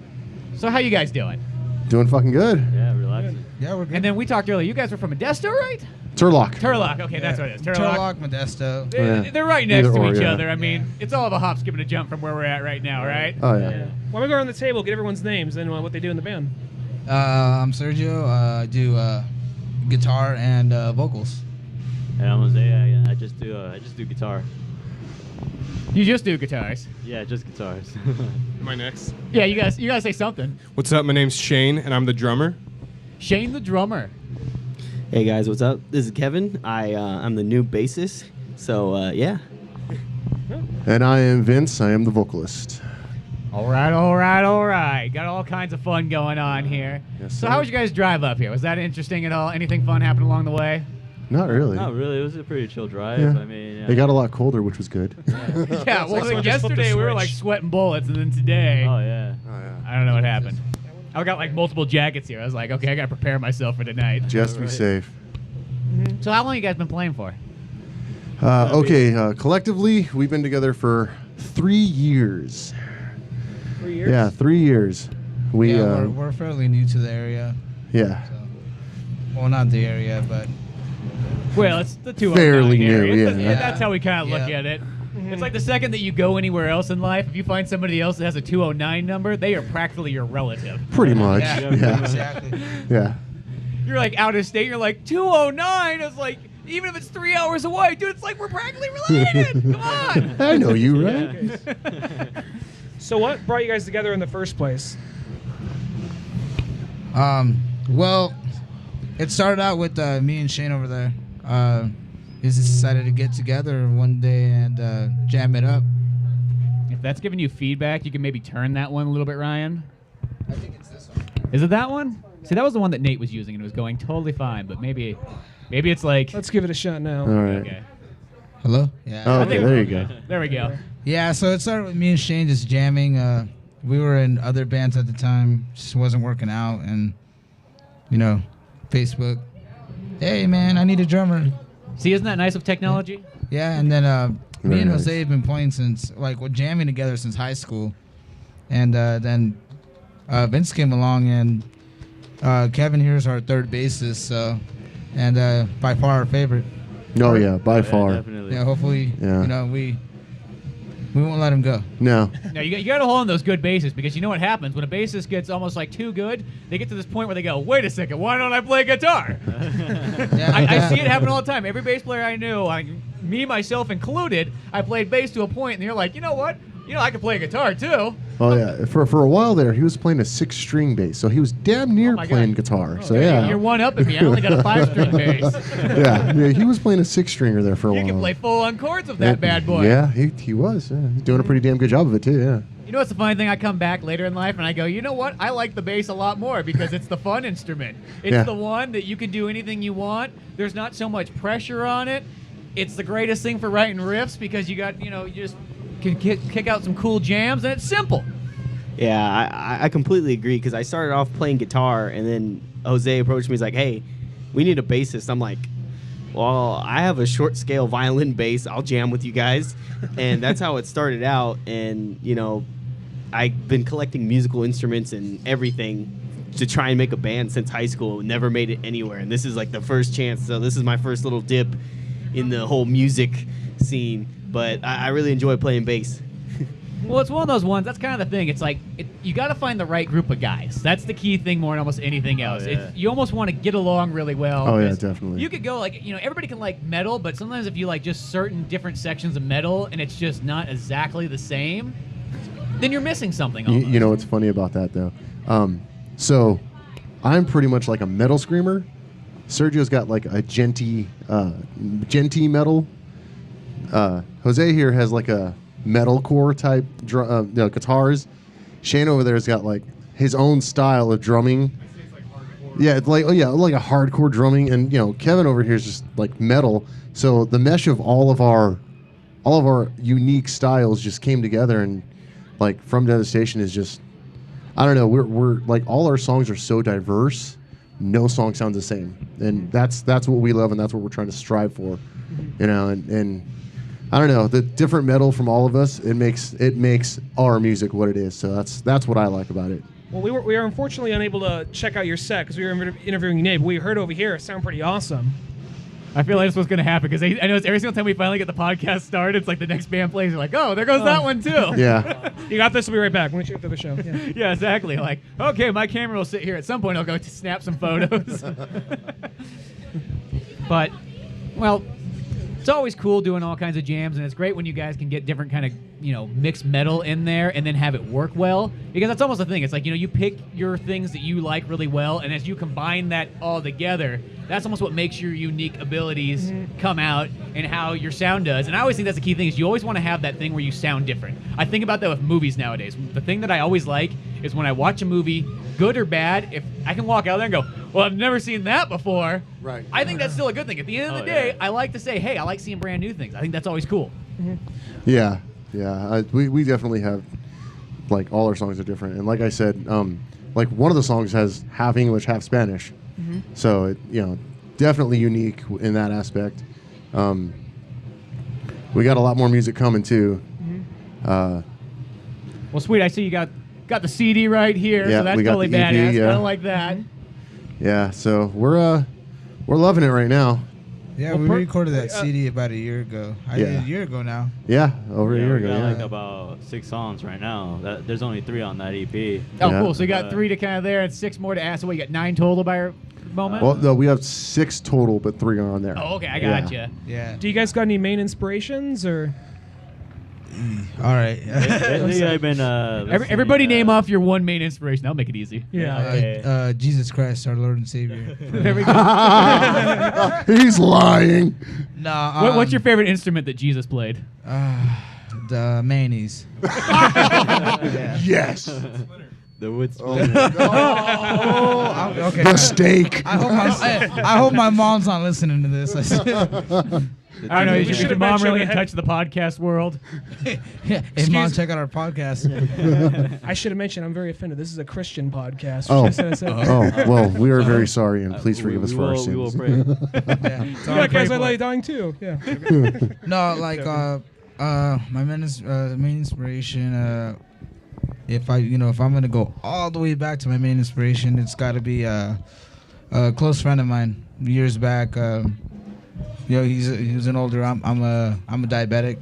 So how you guys doing? Doing fucking good. Yeah, relaxing. Yeah, we're good. And then we talked earlier. You guys were from Modesto, right? Turlock. Turlock. Okay, that's what it is. Turlock, Modesto. They're right next Either to or, each yeah. other. I mean, it's all of a hop, skip, and a jump from where we're at right now, right? Oh, yeah. Why don't we go around the table, get everyone's names, and what they do in the band? I'm Sergio. I do guitar and vocals. And I'm Jose. I just do guitar. You just do guitars. Yeah, just guitars. Am I next? Yeah, you guys say something. What's up? My name's Shane, and I'm the drummer. Shane the drummer. Hey guys, what's up? This is Kevin. I'm the new bassist. So yeah. And I am Vince. I am the vocalist. All right. Got all kinds of fun going on here. Yes, So sir. how was your guys' drive up here? Was that interesting at all? Anything fun happen along the way? Not really. Not really. It was a pretty chill drive. Yeah. I mean, It got a lot colder, which was good. Yeah, well, someone just flipped yesterday the we were switch. like sweating bullets, and then today, oh yeah. I don't know what happened. I got like multiple jackets here. I was like, okay, I got to prepare myself for tonight. Just be safe. So how long you guys been playing for? Collectively, we've been together for 3 years. 3 years? Yeah, 3 years. We're fairly new to the area. Yeah. So. Well, not the area, but Well, it's the 209 Fairly new, area. It's yeah. That's how we kind of look Yeah. at it. It's like the second that you go anywhere else in life, if you find somebody else that has a 209 number, they are practically your relative. Pretty much. yeah, Yeah. exactly. Yeah. You're like out of state, you're like 209. It's like even if it's 3 hours away, dude, it's like we're practically related. Come on. I know you, right? So what brought you guys together in the first place? Well, it started out with me and Shane over there. We just decided to get together one day and jam it up. If that's giving you feedback, you can maybe turn that one a little bit, Ryan. I think it's this one. Is it that one? See, that was the one that Nate was using, and it was going totally fine. But maybe it's like. Let's give it a shot now. All right. Okay. Hello? Yeah. Oh, okay, there you go. There we go. Yeah, so it started with me and Shane just jamming. We were in other bands at the time, just wasn't working out, and Facebook. Hey man, I need a drummer. See, isn't that nice with technology? Yeah, and then me Very and nice. Jose have been playing since we're jamming together since high school, and then Vince came along, and Kevin here is our third bassist, so and by far our favorite. Oh, yeah, by far. Definitely. Yeah, hopefully, Yeah. we won't let him go. No. No, you got to hold on those good bassists because you know what happens when a bassist gets almost like too good. They get to this point where they go, "Wait a second, why don't I play guitar?" Yeah, I see it happen all the time. Every bass player I knew, me myself included, I played bass to a point, and you're like, you know what? I can play guitar too. Oh, yeah. For a while there, he was playing a 6-string bass, so he was damn near Oh, my playing God. guitar. So, Okay, yeah. You're one up at me. I only got a 5-string bass. yeah, he was playing a 6-stringer there for a You while. can play full-on chords with that bad boy. Yeah, he was. Yeah. He's doing a pretty damn good job of it, too, yeah. You know what's the funny thing? I come back later in life and I go, you know what? I like the bass a lot more because it's the fun instrument. It's Yeah. the one that you can do anything you want. There's not so much pressure on it. It's the greatest thing for writing riffs because you got, you just can kick out some cool jams and it's simple. Yeah, I completely agree because I started off playing guitar and then Jose approached me. He's like, "Hey, we need a bassist." I'm like, "Well, I have a short scale violin bass. I'll jam with you guys," and that's how it started out. And I've been collecting musical instruments and everything to try and make a band since high school. Never made it anywhere, and this is like the first chance. So this is my first little dip in the whole music scene. But I really enjoy playing bass. Well, it's one of those ones. That's kind of the thing. It's like you got to find the right group of guys. That's the key thing more than almost anything else. yeah. You almost want to get along really well. Oh, yeah, because definitely. You could go like everybody can like metal, but sometimes if you like just certain different sections of metal and it's just not exactly the same, then you're missing something. Almost. You know what's funny about that, though? So I'm pretty much like a metal screamer. Sergio's got like a genty metal. Jose here has like a metalcore type guitars. Shane over there's got like his own style of drumming. Yeah, it's like like a hardcore drumming, and Kevin over here is just like metal. So the mesh of all of our unique styles just came together, and like From Devastation is just, I don't know, we're like all our songs are so diverse. No song sounds the same, and that's what we love, and that's what we're trying to strive for. you know, and I don't know, the different metal from all of us, it makes our music what it is. So that's what I like about it. Well, we were unfortunately unable to check out your set because we were interviewing Nate, but we heard over here it sounded pretty awesome. I feel like that's what's going to happen because I know it's every single time we finally get the podcast started, it's like the next band plays. You're like, oh, there goes that one too. Yeah. You got this. We'll be right back. We're going to check through the show. Yeah. Yeah, exactly. Like, okay, my camera will sit here. At some point, I'll go to snap some photos. But, well, it's always cool doing all kinds of jams, and it's great when you guys can get different kind of, mixed metal in there and then have it work well. Because that's almost the thing. It's like, you pick your things that you like really well, and as you combine that all together, that's almost what makes your unique abilities come out and how your sound does. And I always think that's the key thing is you always want to have that thing where you sound different. I think about that with movies nowadays. The thing that I always like is when I watch a movie, good or bad, if I can walk out there and go, well, I've never seen that before. Right. I think that's still a good thing. At the end of the day, I like to say, hey, I like seeing brand new things. I think that's always cool. Yeah. We definitely have, like, all our songs are different. And like I said, like one of the songs has half English, half Spanish. So, it, definitely unique in that aspect. We got a lot more music coming, too. Well, sweet. I see you got the CD right here, Yeah, so that's we got totally the EP, badass. yeah. Kind of like that. Yeah, so we're loving it right now. Yeah, Well, we per- recorded that CD about a year ago. I did a year ago now. Yeah, over a year we ago. got Yeah. like about 6 songs right now. There's only 3 on that EP. Oh, Yeah. cool. So you got 3 to kind of there and 6 more to add. So what, you got 9 total by your moment? Well, no, we have 6 total, but 3 are on there. Oh, okay. I Yeah. gotcha. Yeah. Do you guys got any main inspirations or? All right. Lately, I've been. Everybody name off your one main inspiration. That'll make it easy. Yeah. Jesus Christ, our Lord and Savior. There we go. He's lying. No. What's your favorite instrument that Jesus played? The mayonnaise. Yes. The wood Oh, spinner. Okay. the steak. I hope my mom's not listening to this. I don't know. We Is should your have mom mentioned really in that. touch with the podcast world? Hey, mom, check out our podcast. I should have mentioned I'm very offended. This is a Christian podcast. Oh. Should I say? Oh, well, we are very sorry, and please forgive us for our We will sins. pray. Yeah, guys, I like dying too. Yeah. No, like my main inspiration. If I'm gonna go all the way back to my main inspiration, it's got to be a close friend of mine years back. He's an older. I'm a diabetic.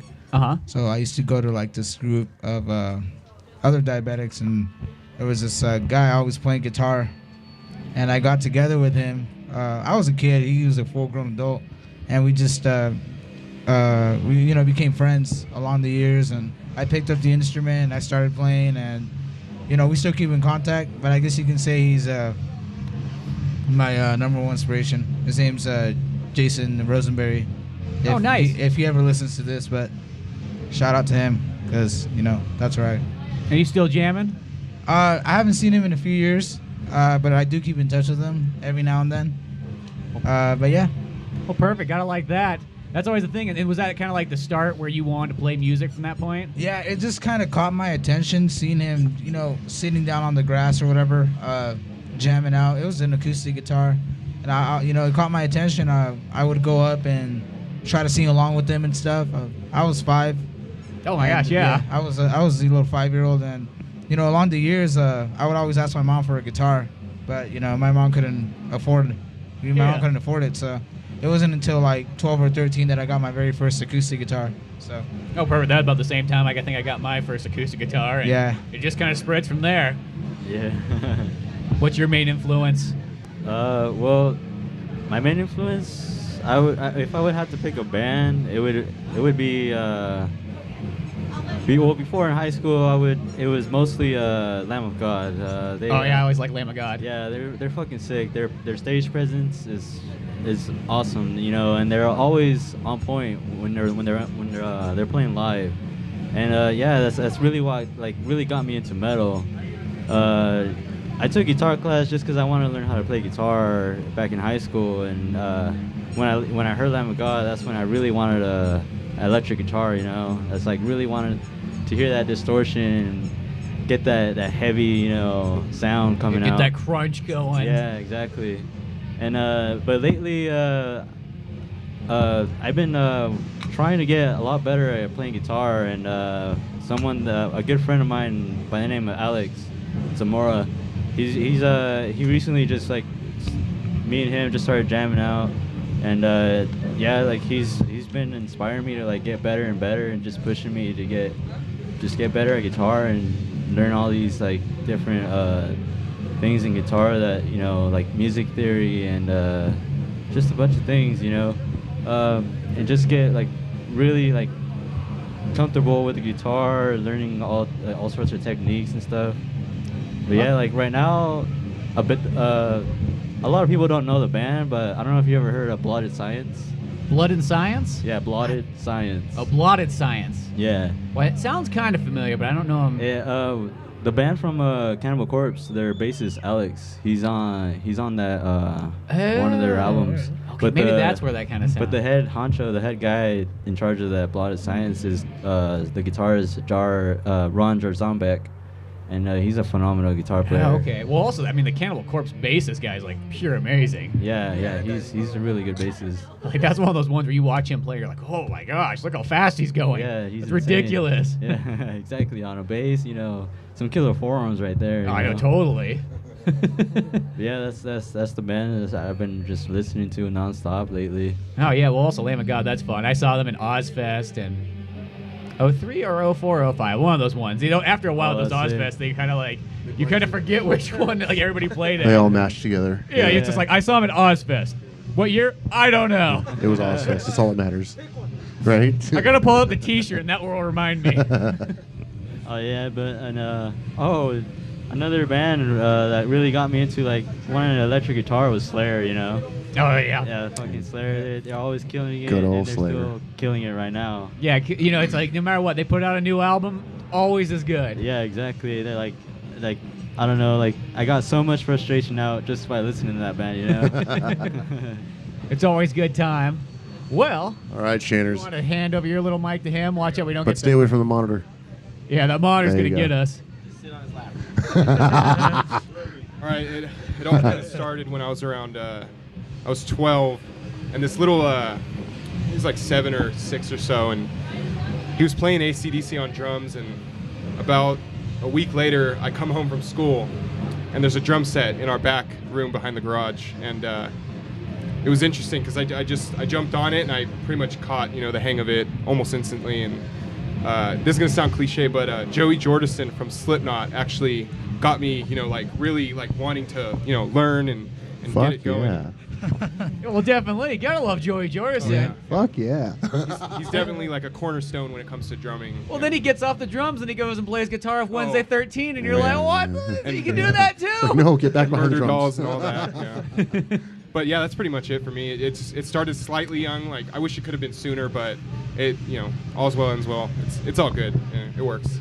So I used to go to like this group of other diabetics, and there was this guy always playing guitar, and I got together with him. I was a kid; he was a full-grown adult, and we just we became friends along the years. And I picked up the instrument, and I started playing, and we still keep in contact. But I guess you can say he's my number one inspiration. His name's Jason Rosenberry. Oh, nice. If he ever listens to this, but shout out to him because that's right. Are you still jamming? I haven't seen him in a few years, but I do keep in touch with him every now and then. But yeah. Well, perfect. Gotta like that. That's always the thing. And was that kind of like the start where you wanted to play music from that point? Yeah, it just kind of caught my attention seeing him, sitting down on the grass or whatever, jamming out. It was an acoustic guitar, and it caught my attention. I would go up and try to sing along with them and stuff. I was 5. Oh my gosh, yeah. I was a little 5-year-old, and along the years, I would always ask my mom for a guitar, but my mom couldn't afford it. Mom couldn't afford it, so it wasn't until like 12 or 13 that I got my very first acoustic guitar. So. Oh, perfect. That was about the same time I think I got my first acoustic guitar. And yeah. It just kind of spreads from there. Yeah. What's your main influence? Well, my main influence, if I would have to pick a band, it would be before in high school it was mostly Lamb of God. I always like Lamb of God. Yeah, they're fucking sick. Their stage presence is awesome, and they're always on point when they're playing live. And that's really what really got me into metal. I took guitar class just because I wanted to learn how to play guitar back in high school, and when I heard Lamb of God, that's when I really wanted a electric guitar. That's really wanted to hear that distortion, get that heavy sound coming out. Get that crunch going. Yeah, exactly. And but lately, I've been trying to get a lot better at playing guitar, and a good friend of mine by the name of Alex Zamora, he recently just like me and him just started jamming out, and like he's been inspiring me to like get better and better, and just pushing me to get better at guitar and learn all these like different things in guitar that like music theory and just a bunch of things, and just get like really like comfortable with the guitar, learning all sorts of techniques and stuff. But yeah, like right now, a lot of people don't know the band, but I don't know if you ever heard of Blotted Science. Blood and Science? Yeah, Blotted Science. Oh, Blotted Science. Yeah. Well, it sounds kind of familiar, but I don't know him. Yeah, the band from Cannibal Corpse, their bassist Alex, he's on that one of their albums. Okay, but maybe that's where that kind of sounds. But the head honcho, the head guy in charge of that Blotted Science is the guitarist Ron Jarzombek. And he's a phenomenal guitar player. Yeah, okay. Well, also, I mean, the Cannibal Corpse bassist guy is like pure amazing. Yeah, he's a really good bassist. Like that's one of those ones where you watch him play, you're like, oh my gosh, look how fast he's going. Yeah, he's it's ridiculous. Yeah, exactly. On a bass, some killer forearms right there. I know, totally. Yeah, that's the band that I've been just listening to nonstop lately. Oh yeah, well also Lamb of God, that's fun. I saw them in Ozfest and 03 or 04, 05, one of those ones. After a while, those Ozfest, they kind of like, you kind of forget which one like everybody played at. They all mashed together. Yeah, it's just like, I saw them at Ozfest. What year? I don't know. It was Ozfest. That's all that matters. Right? I got to pull up the t-shirt and that will remind me. Oh, yeah, another band that really got me into like wanting an electric guitar was Slayer, Oh, yeah. Yeah, fucking Slayer. They're always killing it. Good old and they're Slayer. still killing it right now. Yeah, it's like no matter what, they put out a new album, always as good. Yeah, exactly. They're like I don't know, like I got so much frustration out just by listening to that band, It's always good time. Well, all right, you Shanners. want to hand over your little mic to him? Watch out we don't But get stay away from the monitor. Yeah, that monitor's There going to you get go. us. Sit on his lap. All right, it all kind of started when I was around, I was 12, and this little, he was like 7 or 6 or so, and he was playing AC/DC on drums, and about a week later, I come home from school, and there's a drum set in our back room behind the garage, and it was interesting because I jumped on it, and I pretty much caught, the hang of it almost instantly, and this is going to sound cliche, but Joey Jordison from Slipknot actually got me, like really like wanting to, learn and Fuck get it going. yeah. Well, definitely. You got to love Joey Jordison. Oh, yeah. Fuck yeah. He's definitely like a cornerstone when it comes to drumming. Well, then he gets off the drums and he goes and plays guitar with Wednesday 13, and you're like, what? You can do that too? It's like, no, get back behind the Murder drums. dolls and all that. Yeah. But yeah, that's pretty much it for me. It started slightly young. Like I wish it could have been sooner, but it all's well ends well. It's all good. Yeah, it works.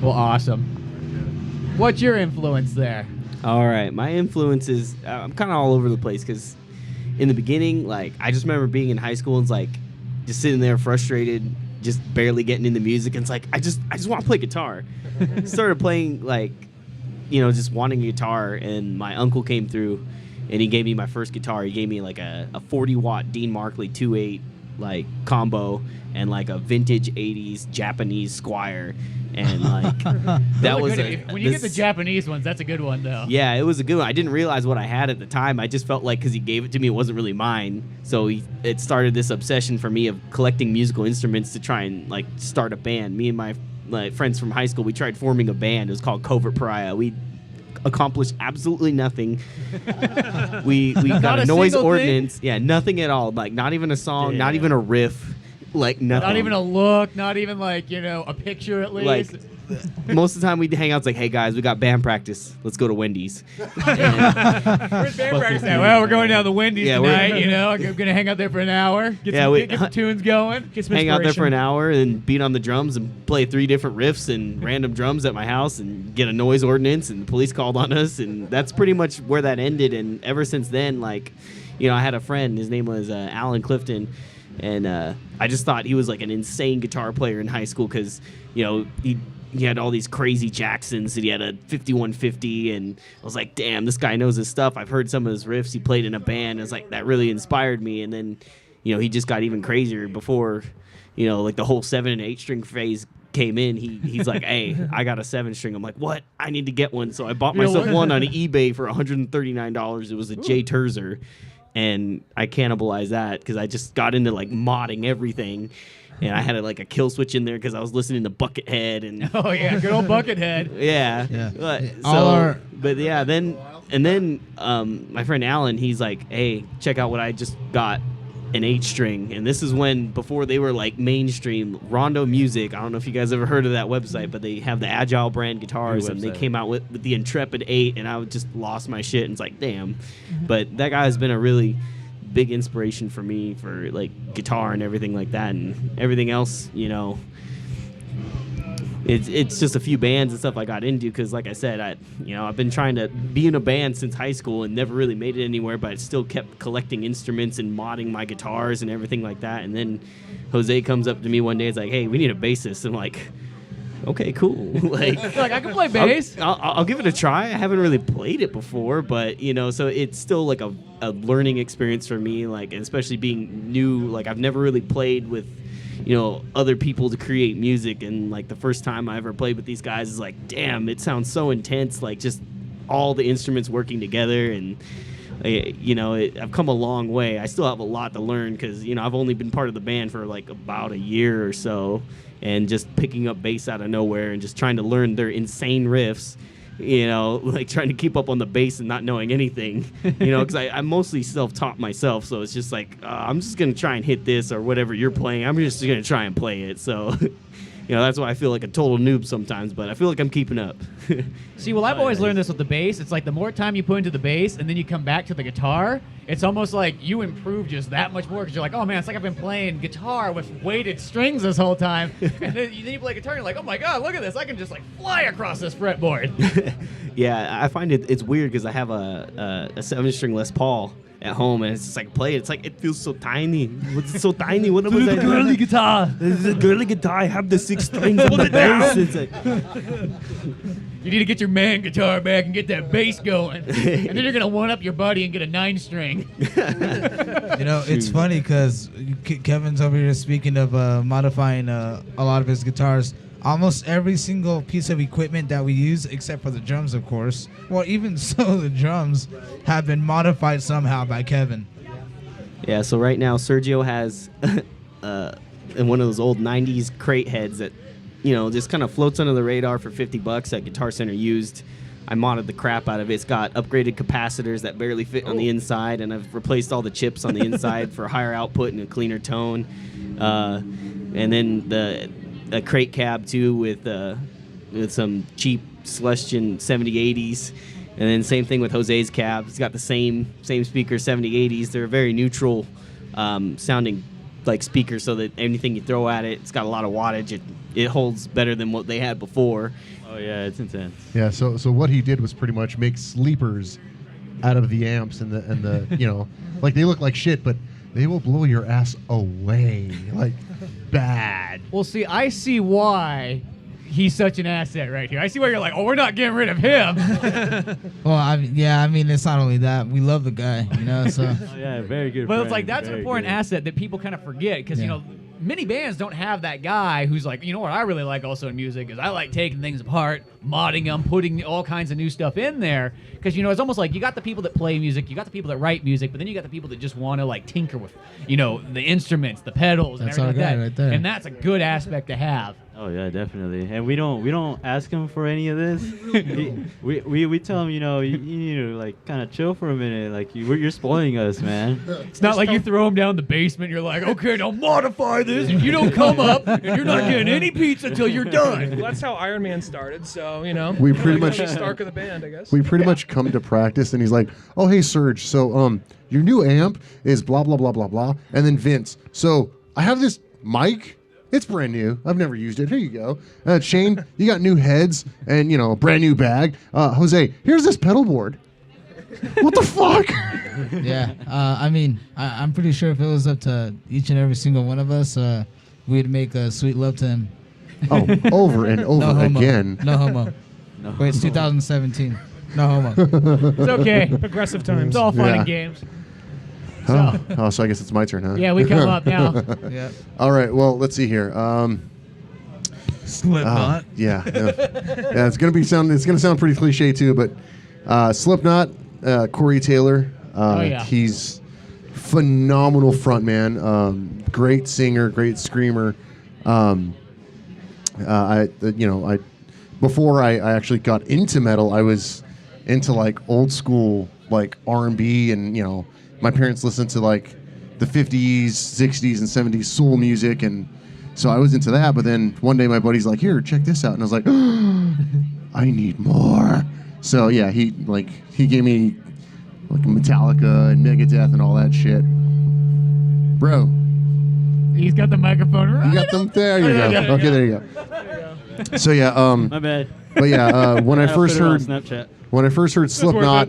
Well, awesome. What's your influence there? All right, my influence is I'm kind of all over the place because in the beginning, like I just remember being in high school and it's like just sitting there frustrated, just barely getting into music, and it's like I just want to play guitar. Started playing like just wanting a guitar, and my uncle came through and he gave me my first guitar. He gave me like a 40-watt Dean Markley 2.8 like combo and like a vintage 80s Japanese Squire. And like that was when you get the Japanese ones, that's a good one though. Yeah, it was a good one. I didn't realize what I had at the time. I just felt like because he gave it to me, it wasn't really mine. So it started this obsession for me of collecting musical instruments to try and like start a band. Me and my friends from high school, we tried forming a band. It was called Covert Pariah. We accomplished absolutely nothing. we got a noise ordinance. Yeah, nothing at all. Like not even a song, not even a riff. Like nothing. Not even a look, not even like, a picture at least. Like most of the time we'd hang out, it's like, hey guys, we got band practice. Let's go to Wendy's. Where's band practice at? Well, we're going down to the Wendy's tonight, I'm gonna hang out there for an hour, get some tunes going, get some hang out there for an inspiration. hour and beat on the drums and play 3 different riffs and random drums at my house and get a noise ordinance, and the police called on us, and that's pretty much where that ended. And ever since then, like, I had a friend, his name was Alan Clifton. And I just thought he was like an insane guitar player in high school because, you know, he had all these crazy Jacksons, and he had a 5150, and I was like, damn, this guy knows his stuff. I've heard some of his riffs. He played in a band. I was like, that really inspired me. And then, you know, he just got even crazier before, you know, like the whole 7 and 8 string phase came in. He's like, hey, I got a 7 string. I'm like, what? I need to get one. So I bought myself one on eBay for $139. It was a Jay Terzer, and I cannibalized that because I just got into like modding everything. And I had a kill switch in there because I was listening to Buckethead and oh yeah, good old Buckethead. yeah. Then my friend Alan, he's like, hey, check out what I just got, an 8 string. And this is before they were like mainstream, Rondo Music. I don't know if you guys ever heard of that website, but they have the Agile brand guitars, and they came out with the Intrepid 8, and I just lost my shit and it's like, damn. But that guy has been a really big inspiration for me for like guitar and everything like that, and everything else, you know. It's just a few bands and stuff I got into because, like I said, I've been trying to be in a band since high school and never really made it anywhere, but I still kept collecting instruments and modding my guitars and everything like that. And then Jose comes up to me one day, it's like, hey, we need a bassist. I'm like, okay, cool. like I can play bass. I'll give it a try. I haven't really played it before, but you know, so it's still like a learning experience for me. Like, especially being new. Like, I've never really played with, you know, other people to create music, and like the first time I ever played with these guys is like, damn, it sounds so intense. Like, just all the instruments working together, and you know, I've come a long way. I still have a lot to learn because, you know, I've only been part of the band for like about a year or so. And just picking up bass out of nowhere and just trying to learn their insane riffs, you know, like trying to keep up on the bass and not knowing anything, you know, because I'm mostly self-taught myself. So it's just like, I'm just going to try and hit this or whatever you're playing. I'm just going to try and play it. So, you know, that's why I feel like a total noob sometimes, but I feel like I'm keeping up. See, well, I've always learned this with the bass. It's like the more time you put into the bass and then you come back to the guitar, it's almost like you improve just that much more because you're like, oh, man, it's like I've been playing guitar with weighted strings this whole time. And then you play guitar and you're like, oh, my God, look at this. I can just, like, fly across this fretboard. Yeah, I find it's weird because I have a 7-string Les Paul at home, and it's just like play it. It's like it feels so tiny. What's it so tiny? What was that? Girly guitar. This is a girly guitar. I have the 6 strings on the bass. It's like, you need to get your man guitar back and get that bass going, and then you're gonna one up your buddy and get a 9-string. You know, it's funny because Kevin's over here speaking of modifying a lot of his guitars. Almost every single piece of equipment that we use, except for the drums, of course. Well, even so, the drums have been modified somehow by Kevin. Yeah, so right now Sergio has one of those old 90s crate heads that, you know, just kind of floats under the radar for $50 at Guitar Center used. I modded the crap out of it. It's got upgraded capacitors that barely fit on the inside, and I've replaced all the chips on the inside for higher output and a cleaner tone. And then a crate cab too with some cheap Celestion 7080s, and then same thing with Jose's cab. It's got the same speaker 7080s. They're very neutral sounding like speakers, so that anything you throw at it, it's got a lot of wattage. It holds better than what they had before. Oh yeah, it's intense. Yeah, so what he did was pretty much make sleepers out of the amps and the you know, like they look like shit, but they will blow your ass away, like bad. Well, see, I see why he's such an asset right here. I see why you're like, oh, we're not getting rid of him. Well, I mean, it's not only that. We love the guy, you know, so. Oh, yeah, very good. But it's like, that's an important asset that people kind of forget because, you know, many bands don't have that guy who's like, you know what I really like also in music is I like taking things apart, modding them, putting all kinds of new stuff in there. Because, you know, it's almost like you got the people that play music, you got the people that write music, but then you got the people that just want to, like, tinker with, you know, the instruments, the pedals, and everything like that. Right there. And that's a good aspect to have. Oh yeah, definitely. And we don't ask him for any of this. we tell him, you know, you need to like kind of chill for a minute. Like you're spoiling us, man. It's not like you throw him down the basement. You're like, okay, now modify this, and you don't come up, and you're not getting any pizza until you're done. Well, that's how Iron Man started. So you know, we pretty much Stark of the band, I guess. We pretty much come to practice, and he's like, oh hey Serge, so your new amp is blah blah blah blah blah, and then Vince, so I have this mic. It's brand new. I've never used it. Here you go. Shane, you got new heads and, you know, a brand new bag. Jose, here's this pedal board. What the fuck? Yeah, I mean, I'm pretty sure if it was up to each and every single one of us, we'd make sweet love to him. Oh, over and over No homo. again. No homo. No. Wait, it's 2017. No homo. It's okay. Progressive times. It's all fun Yeah. and games. Oh, so I guess it's my turn, huh? Yeah, we come up now. Yeah. All right. Well, let's see here. Slipknot. Yeah. It's gonna sound pretty cliche too, but Slipknot, Corey Taylor. Yeah. He's phenomenal frontman. Great singer, great screamer. Before I actually got into metal, I was into like old school like R&B, and my parents listened to like the 50s, 60s, and 70s soul music, and so I was into that. But then one day my buddy's like, "Here, check this out," and I was like, "I need more." So yeah, he gave me like Metallica and Megadeth and all that shit, bro. He's got the microphone right. You got them there. You go. Okay, there you go. So yeah, My bad. but yeah, when I I'll first put it on heard Snapchat. worth Slipknot,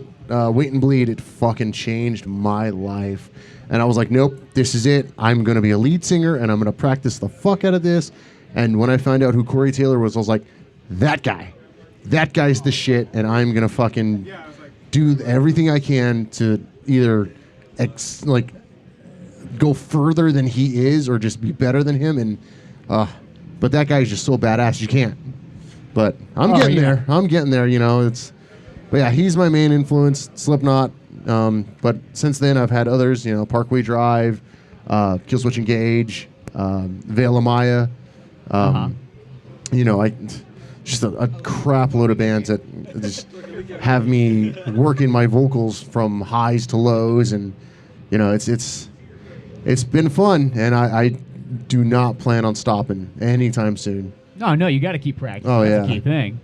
Wait and Bleed, it fucking changed my life. And I was like, nope, this is it. I'm going to be a lead singer, and I'm going to practice the fuck out of this. And when I found out who Corey Taylor was, I was like, that guy's the shit, and I'm going to fucking do everything I can to either go further than he is or just be better than him. And but that guy's just so badass, you can't. But I'm getting there. I'm getting there, But yeah, he's my main influence, Slipknot. But since then, I've had others, Parkway Drive, Killswitch Engage, Veil of Maya. Just a crap load of bands that just have me working my vocals from highs to lows, and it's been fun, and I do not plan on stopping anytime soon. No, you got to keep practicing. Oh, That's yeah. the key thing.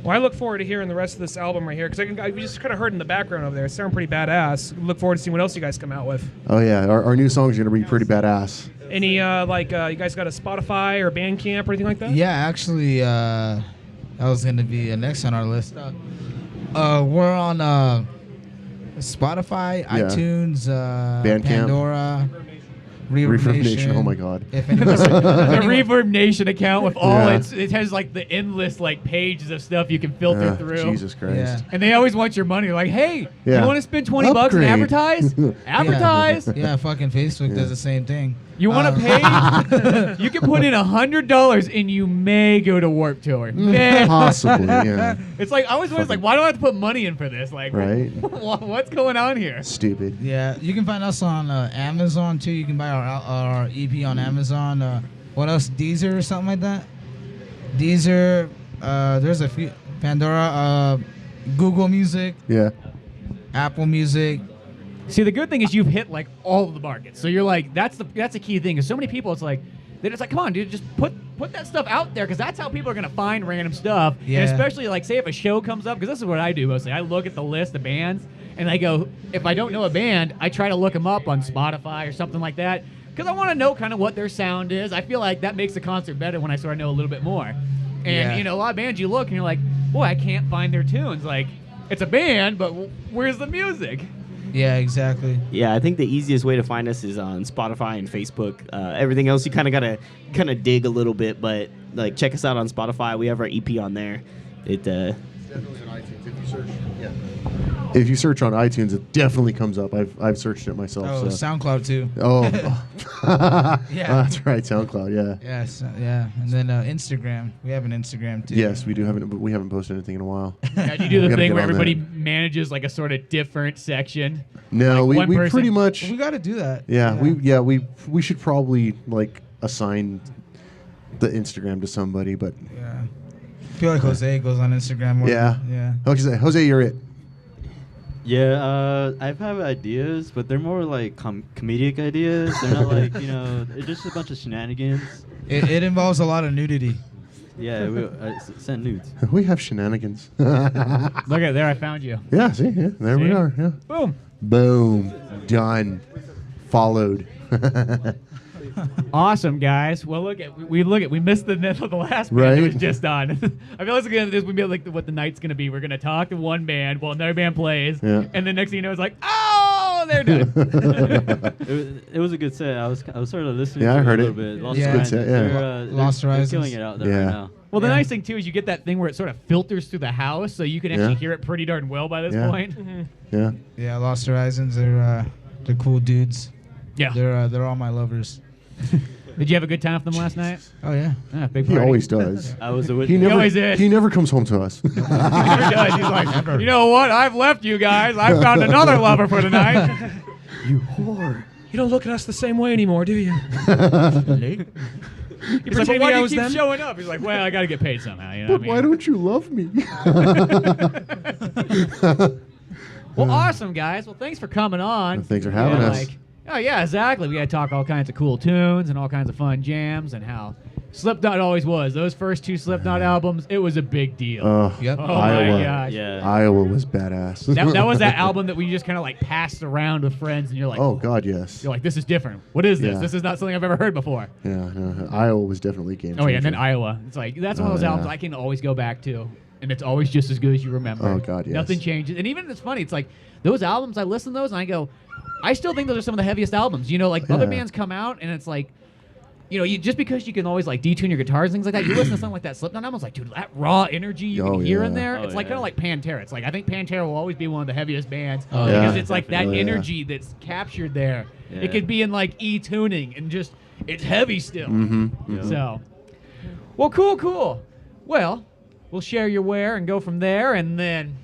Well, I look forward to hearing the rest of this album right here because we just kind of heard in the background over there. It sounded pretty badass. Look forward to seeing what else you guys come out with. Oh yeah, our new songs are gonna be pretty badass. Any you guys got a Spotify or Bandcamp or anything like that? Yeah, actually, that was gonna be next on our list. We're on Spotify, Yeah. iTunes, Bandcamp. Pandora, Reverb Nation. Oh my god. If anyone, The Reverb Nation account with all Yeah. it has like the endless like pages of stuff you can filter through. Jesus Christ. yeah, And they always want your money. Like, hey, Yeah. you want to spend $20 and Upgrade. advertise? Advertise. yeah, fucking Facebook does the same thing. You want to pay? You can put in $100 and you may go to Warped Tour. May. Possibly, yeah. It's like I always was like, why do I have to put money in for this? Like, Right. what's going on here? Stupid. Yeah, you can find us on Amazon too. You can buy our EP on Amazon. What else? Deezer or something like that. Deezer. There's a few. Pandora. Google Music. Yeah. Apple Music. See, the good thing is you've hit like all of the markets. So you're like, that's the key thing. Because so many people, it's like, they're just like, come on, dude, just put that stuff out there because that's how people are gonna find random stuff. Yeah. And especially like, say if a show comes up, because this is what I do mostly. I look at the list of bands and I go, if I don't know a band, I try to look them up on Spotify or something like that because I want to know kind of what their sound is. I feel like that makes the concert better when I sort of know a little bit more. And Yeah. a lot of bands you look and you're like, boy, I can't find their tunes. Like, it's a band, but where's the music? Yeah, exactly. Yeah, I think the easiest way to find us is on Spotify and Facebook. Everything else you kind of gotta dig a little bit, but like check us out on Spotify. We have our EP on there. It Definitely on iTunes if you search. Yeah. If you search on iTunes, it definitely comes up. I've searched it myself. Oh, so. SoundCloud too. Oh. Yeah. That's right, SoundCloud. Yeah. Yes, yeah, and then Instagram. We have an Instagram too. Yes, we do haven't, but we haven't posted anything in a while. Yeah, you do the Gotta thing get where on everybody that. manages like a sort of different section. No, Like one we person- pretty much. We got to do that. Yeah, we should probably like assign the Instagram to somebody, but Yeah. I feel like Jose goes on Instagram more. yeah. Yeah. Jose, you're it. Yeah, I have ideas, but they're more like comedic ideas. They're not like, they're just a bunch of shenanigans. It involves a lot of nudity. Yeah, send nudes. We have shenanigans. Look at there, I found you. Yeah, see, yeah, there we See? are. Yeah. Boom. Boom, done, followed. Awesome, guys. Well, we missed the last band Right. that was just on. I feel like this would be like what the night's gonna be. We're gonna talk to one band while another band plays, Yeah. and the next thing you know, it's like, oh, they're done. It was a good set. I was sort of listening Yeah, to I heard a it. little bit. Lost Yeah. Good set, yeah. Lost they're Horizons. killing it out there Yeah. right now. Well, the Yeah. nice thing too is you get that thing where it sort of filters through the house, so you can actually Yeah. hear it pretty darn well by this Yeah. point. Yeah. Yeah, Lost Horizons. They're cool dudes. Yeah. They're all my lovers. Did you have a good time with them last night? Oh yeah. Ah, big He party. always does. I was a witness. He never. always is. He never comes home to us. He never does. He's like, you know what? I've left you guys. I found another lover for tonight. You whore. You don't look at us the same way anymore, do you? He's like, pretending why do I you was keep them? showing up? He's like, well, I got to get paid somehow. You know But what I why mean? don't you love me? Well, awesome, guys. Well, thanks for coming on. Thanks for having Yeah, us. Oh, yeah, exactly. We got to talk all kinds of cool tunes and all kinds of fun jams and how Slipknot always was. Those first two Slipknot albums, it was a big deal. Yep. Oh, Iowa. my gosh. Yeah. Iowa was badass. That was that album that we just kind of like passed around with friends and you're like, Oh God, yes. you're like, this is different. What is this? Yeah. This is not something I've ever heard before. Yeah, no, Iowa was definitely a game changer. Oh, yeah, and then Iowa. It's like, that's one of Oh, those albums yeah. I can always go back to. And it's always just as good as you remember. Oh, God, yes. Nothing changes. And even it's funny, it's like those albums, I listen to those and I go, I still think those are some of the heaviest albums. You know, like other Yeah. bands come out and it's like, you know, just because you can always like detune your guitars, things like that, you listen to something like that Slipknot album, it's like, dude, that raw energy you Oh, can hear in yeah. there, Oh, it's like yeah. kind of like Pantera. It's like, I think Pantera will always be one of the heaviest bands Oh, because yeah. it's like that Definitely, yeah. energy that's captured there. Yeah. It could be in like E-tuning and just, it's heavy still. Mm-hmm. Yeah. So, well, cool. Well, we'll share your wear and go from there, and then,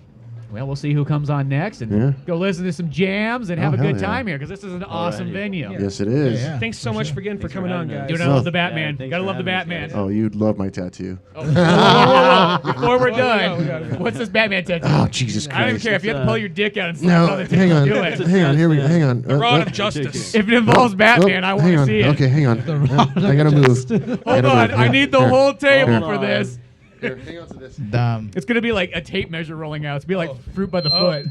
well, we'll see who comes on next, and Yeah. go listen to some jams and have a hell good yeah. time here because this is an awesome Alrighty. venue. Yes, it is. Yeah. Thanks so much again for Thanks for coming on, having us. guys. Dude, I love the Yeah, Batman. thanks Gotta for love the having us, Batman. guys. Oh, you'd love my tattoo. Oh, whoa. Before we're Whoa, done, we gotta go. what's this Batman tattoo? Oh, Jesus I don't even Christ. care if you have to pull your dick out and slap No, it on the hang on. Do it. Hang on, here we go. Hang on. Rod of Justice. If it involves Batman, I want hang to on. see it. Okay, hang on. I gotta move. Hold on, I need the whole table Hold for on. this. Here, hang on to this. Dumb. It's gonna be like a tape measure rolling out. It's gonna be like fruit by the Oh. foot.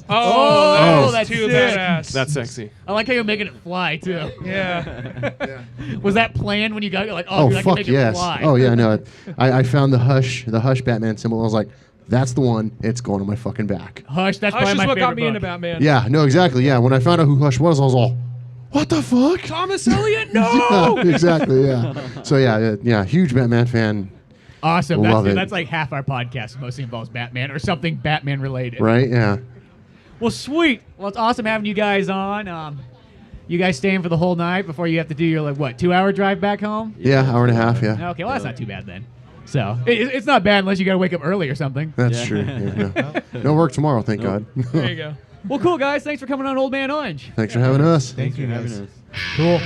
Oh, that's too sick. badass. That's sexy. I like how you're making it fly too. Yeah. Was that planned when you got like, oh, Oh, dude, I can fuck make yes. it fly? Oh, yeah, no. I found the Hush Batman symbol. I was like, that's the one. It's going on my fucking back. Hush, that's Hush probably is my what favorite got me book. into Batman. Yeah, no, exactly. Yeah, when I found out who Hush was, I was all, what the fuck? Thomas Elliott, no! Yeah, exactly, yeah. So, yeah, huge Batman fan, Awesome. Love it. That's like half our podcast mostly involves Batman or something Batman related. right? Yeah. Well, sweet. Well, it's awesome having you guys on. You guys staying for the whole night before you have to do your 2-hour drive back home? Yeah, hour and a half, yeah. Okay, well that's not too bad then. So it's not bad unless you got to wake up early or something. That's Yeah. true. Yeah, no. No work tomorrow, thank God. There you go. Well, cool guys. Thanks for coming on Old Man Orange. Thanks for having us. Thank you, Having guys. us. Cool.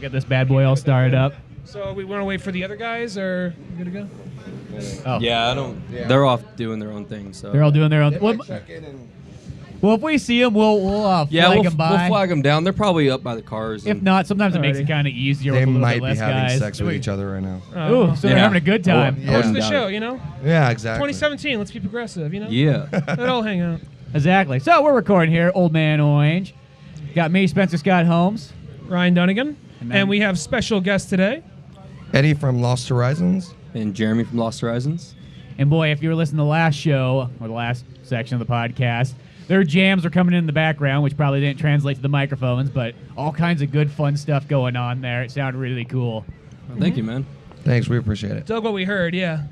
Get this bad boy all started up. So we want to wait for the other guys, or we good to go? Oh. Yeah, I don't. Yeah. They're off doing their own thing. So they're all doing their own. Well, if we see them, we'll flag them by. We'll flag them down. They're probably up by the cars. If not, sometimes it makes it kind of easier. They with a little might bit less be having guys. sex with each other right now. Ooh, so they're having a good time. What's the show, you know? Yeah, exactly. 2017, let's be progressive, you know? Yeah. Let's all hang out. Exactly. So we're recording here, Old Man Orange. Got me, Spencer Scott Holmes. Ryan Dunigan. And we have special guests today. Eddie from Lost Horizons. And Jeremy from Lost Horizons. And boy, if you were listening to the last show, or the last section of the podcast, their jams were coming in the background, which probably didn't translate to the microphones, but all kinds of good, fun stuff going on there. It sounded really cool. Well, thank you, man. Thanks, we appreciate it. Dug what we heard, yeah.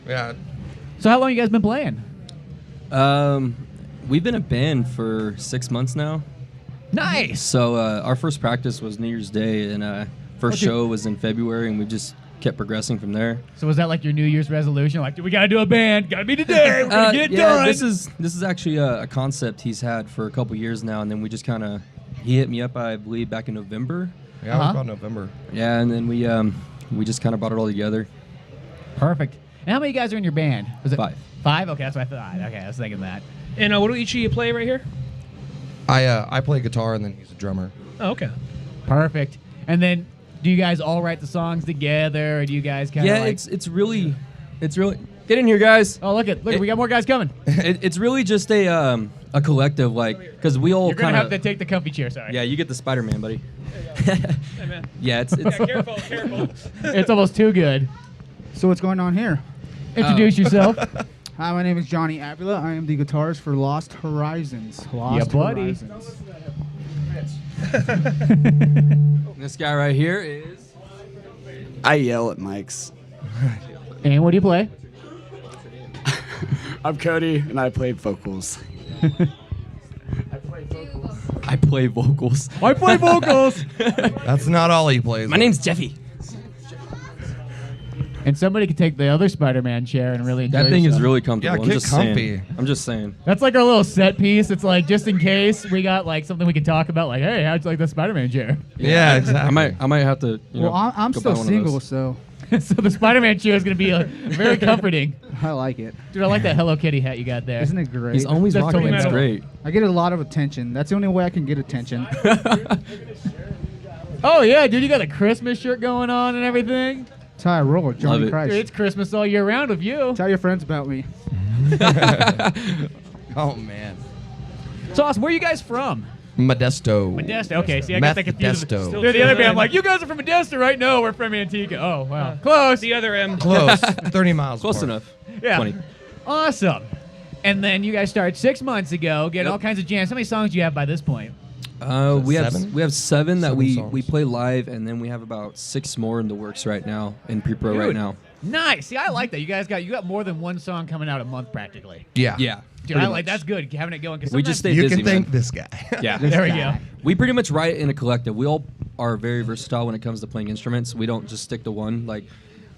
Yeah. So how long you guys been playing? We've been a band for 6 months now. Nice. So our first practice was New Year's Day, and first show was in February, and we just kept progressing from there. So was that like your New Year's resolution? Like, we got to do a band. Got to be today. We're going to get it done. This is actually a concept he's had for a couple years now, and then we just kind of, he hit me up, I believe, back in November. Yeah, it was about November. Yeah, and then we just kind of brought it all together. Perfect. And how many guys are in your band? Was it 5? 5? Okay, that's what I thought. Okay, I was thinking that. And what do each of you play right here? I play guitar and then he's a drummer. Oh, okay. Perfect. And then, do you guys all write the songs together, or do you guys kind of like... it's really get in here, guys. Oh, look, we got more guys coming. It's really just a collective, like, because we all You're gonna kind have to take the comfy chair. Sorry. Yeah, you get the Spider-Man, buddy. Hey, man. Yeah, it's Yeah, careful. It's almost too good. So what's going on here? Introduce yourself. Hi, my name is Johnny Avila. I am the guitarist for Lost Horizons. Lost buddy. Horizons. This guy right here is... I yell at mics. And what do you play? I'm Cody, and I play vocals. I play vocals. I play vocals. That's not all he plays. My name's Jeffy. And somebody could take the other Spider-Man chair and really enjoy That thing is yourself. really comfortable. Yeah, I'm get just comfy. saying. I'm just saying. That's like our little set piece. It's like, just in case we got like something we could talk about, like, hey, how'd you like the Spider-Man chair? Yeah, exactly. I might have to. Well, I'm go still buy one of single, those. so So the Spider-Man chair is going to be very comforting. I like it. Dude, I like that Hello Kitty hat you got there. Isn't it great? He's always That's rocking. totally It's metal. great. I get a lot of attention. That's the only way I can get attention. Oh, yeah, dude, you got a Christmas shirt going on and everything. That's how I roll, Johnny it. Christ. Dude, it's Christmas all year round with you. Tell your friends about me. Oh, man. So awesome. Where are you guys from? Modesto. Modesto. Okay, see, I got that confused. Modesto. They're the other band. I'm like, you guys are from Modesto, right? No, we're from Antigua. Oh, wow. Close. The other M. Close. 30 miles Close apart. enough. Yeah. 20. Awesome. And then you guys started 6 months ago, getting Yep. all kinds of jams. How many songs do you have by this point? We have 7? we have 7 that we songs. play live, and then we have about 6 more in the works right now in pre-pro Dude. right now. Nice. See, I like that. You got more than one song coming out a month practically. Yeah. Yeah. Dude, I like that's good having it going. 'Cause We just sometimes- stay You busy, can thank man. this guy. Yeah. There we go. We pretty much write in a collective. We all are very versatile when it comes to playing instruments. We don't just stick to one. Like,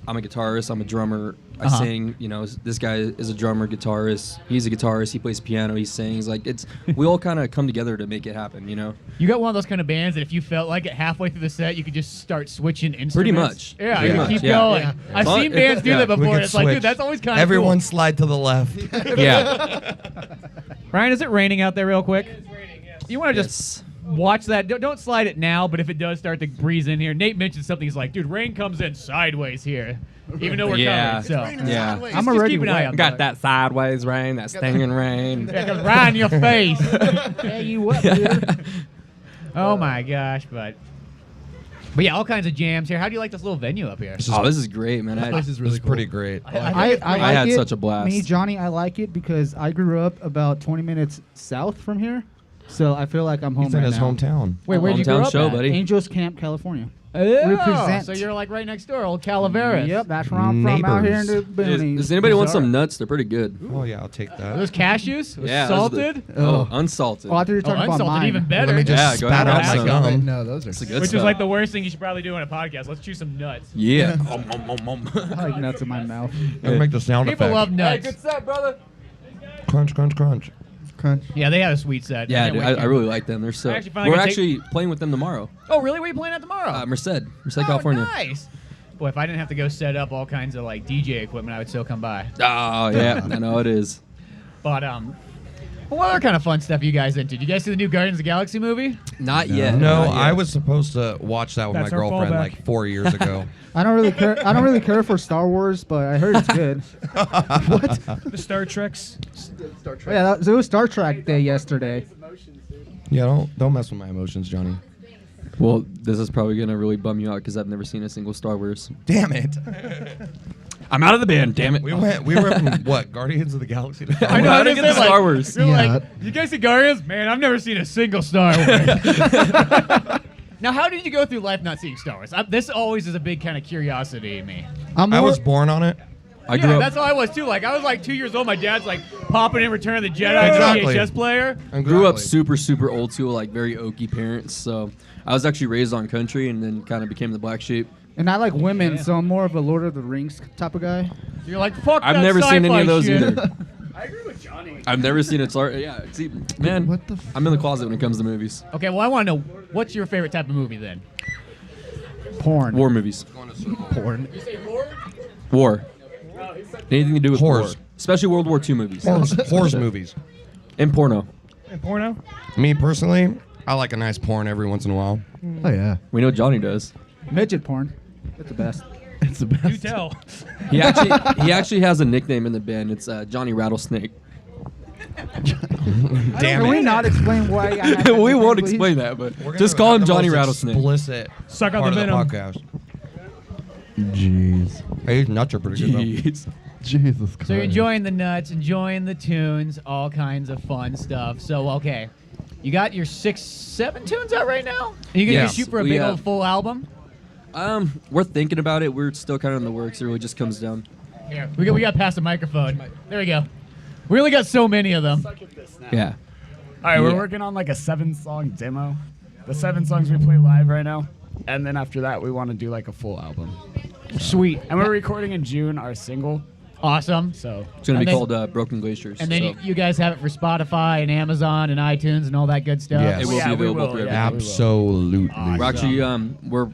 I'm a guitarist, I'm a drummer, I sing. You know, this guy is a drummer, guitarist. He's a guitarist, he plays piano, he sings. Like, we all kind of come together to make it happen, you know? You got one of those kind of bands that if you felt like it halfway through the set, you could just start switching instruments. Pretty much. Yeah, Pretty you much, keep yeah. going. Yeah. I've Well, seen bands do yeah. that We before. could It's like, switch. dude, that's always kind of Everyone cool. slide to the left. Yeah. Ryan, is it raining out there real quick? It's raining, yes. You want to just watch that. Don't slide it now, but if it does start to breeze in here, Nate mentioned something. He's like, dude, rain comes in sideways here, even though we're Yeah. covered. So Yeah. just, I'm just already keep an eye wet. on Got that sideways rain, that stinging rain. Yeah, 'cause right in your face. Yeah, you what, dude? Oh my gosh, but yeah, all kinds of jams here. How do you like this little venue up here? Oh, this is great, man. This is really pretty great. I like had it. such a blast. Me, Johnny, I like it because I grew up about 20 minutes south from here, so I feel like I'm home He's in right his now. hometown. Wait, where'd you grow Hometown up show, at? buddy. Angels Camp, California. Oh, Represent. so you're like right next door, old Calaveras. Yep, that's where I'm from out here in the boonies. Does anybody want some nuts? They're pretty good. Oh, yeah, I'll take Are that. those cashews? Yeah, those are the- Salted? Oh, unsalted. Oh, I thought you were Oh, talking about unsalted, mine. even better. Let me just Yeah, go spat ahead. out my Have gum. No, those are It's a good Which stuff. is like the worst thing you should probably do on a podcast. Let's chew some nuts. Yeah. I like nuts in my mouth. I'll make the sound People effect. love nuts. stuff, brother. Crunch, crunch, crunch. Crunch. Yeah, they have a sweet set. Yeah, can't dude, wait I to- really like them. They're so. I actually finally We're gonna actually playing with them tomorrow. Oh, really? Where are you playing at tomorrow? Merced, Oh, California. nice. Boy, if I didn't have to go set up all kinds of like DJ equipment, I would still come by. Oh yeah, I know it is. But what other kind of fun stuff are you guys into? Did you guys see the new Guardians of the Galaxy movie? Not yet. No, not yet. I was supposed to watch that with That's my our girlfriend fallback. like 4 years ago. I don't really care. I don't really care for Star Wars, but I heard it's good. The Star Treks. Oh, yeah, it was Star Trek Day yesterday. Yeah, don't mess with my emotions, Johnny. Well, this is probably gonna really bum you out because I've never seen a single Star Wars. Damn it. I'm out of the band. Damn it. We went from what? Guardians of the Galaxy to Star I know. How I to just get said, to Star like, Wars. You're Yeah. like, you guys see Guardians? Man, I've never seen a single Star Wars. Now, how did you go through life not seeing Star Wars? This always is a big kind of curiosity in me. I was born on it. I grew Yeah, up. that's how I was too. Like I was like 2 years old. My dad's like popping in Return of the Jedi Exactly. VHS player. Grew up super old school, like very oaky parents. So I was actually raised on country, and then kind of became the black sheep. And I like women, so I'm more of a Lord of the Rings type of guy. So you're like, fuck. I've that never seen any sci-fi of those shit. either. I agree with Johnny. I've never seen it. Yeah, see, man, What the I'm in the closet when it comes to movies. Okay, well I want to know what's your favorite type of movie then? Porn. War movies. Porn. War. Anything to do with Whores. war, especially World War II movies. Horror movies. And porno. And porno. Me personally, I like a nice porn every once in a while. Oh yeah. We know Johnny does. Midget porn. It's the best. It's the best. You tell. He actually has a nickname in the band. It's Johnny Rattlesnake. Damn Can we it. not explain why I have that We nickname, won't please? explain that, but We're gonna just call have him the Johnny most Rattlesnake. Explicit Suck out part the of the venom. podcast. Jeez. Hey, these nuts are pretty good though. Jeez. Jesus Christ. So you're enjoying the nuts, enjoying the tunes, all kinds of fun stuff. So okay, you got your 6-7 tunes out right now. Are you gonna Yes, shoot for a we, big old full album? We're thinking about it. We're still kind of in the works. It really just comes down. Here, we got past the microphone. There we go. We only got so many of them. Yeah. All right, we're Yeah. working on like a 7-song demo. The 7 songs we play live right now. And then after that, we want to do like a full album. Sweet. And we're recording in June our single. Awesome. So It's gonna And be then- called Broken Glaciers. And then so. you guys have it for Spotify and Amazon and iTunes and all that good stuff. Yes. It will Yeah, be we available will, for yeah. everyone. Absolutely. We're actually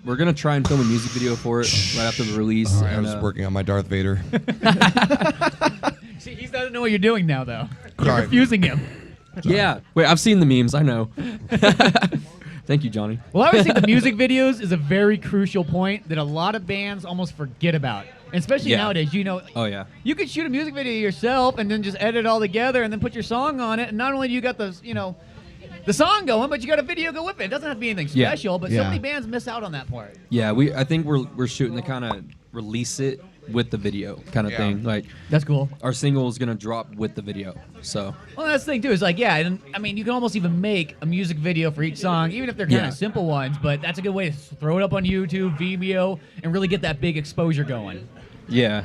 we're gonna try and film a music video for it right after the release. All right, I and, was working on my Darth Vader. See, he doesn't know what you're doing now, though. You're Sorry. confusing him. Yeah. Wait, I've seen the memes. I know. Thank you, Johnny. Well, I always think the music videos is a very crucial point that a lot of bands almost forget about. And especially Yeah. nowadays, Oh yeah. you could shoot a music video yourself and then just edit it all together and then put your song on it. And not only do you got the song going, but you got a video go with it. It doesn't have to be anything Yeah. special, but so Yeah. many bands miss out on that part. Yeah. I think we're shooting to kind of release it with the video kind of Yeah. thing. Like That's cool. our single is gonna drop with the video. So Well, that's the thing too. Is like, yeah, and I mean, you can almost even make a music video for each song, even if they're kind Yeah. of simple ones. But that's a good way to throw it up on YouTube, Vimeo, and really get that big exposure going. yeah.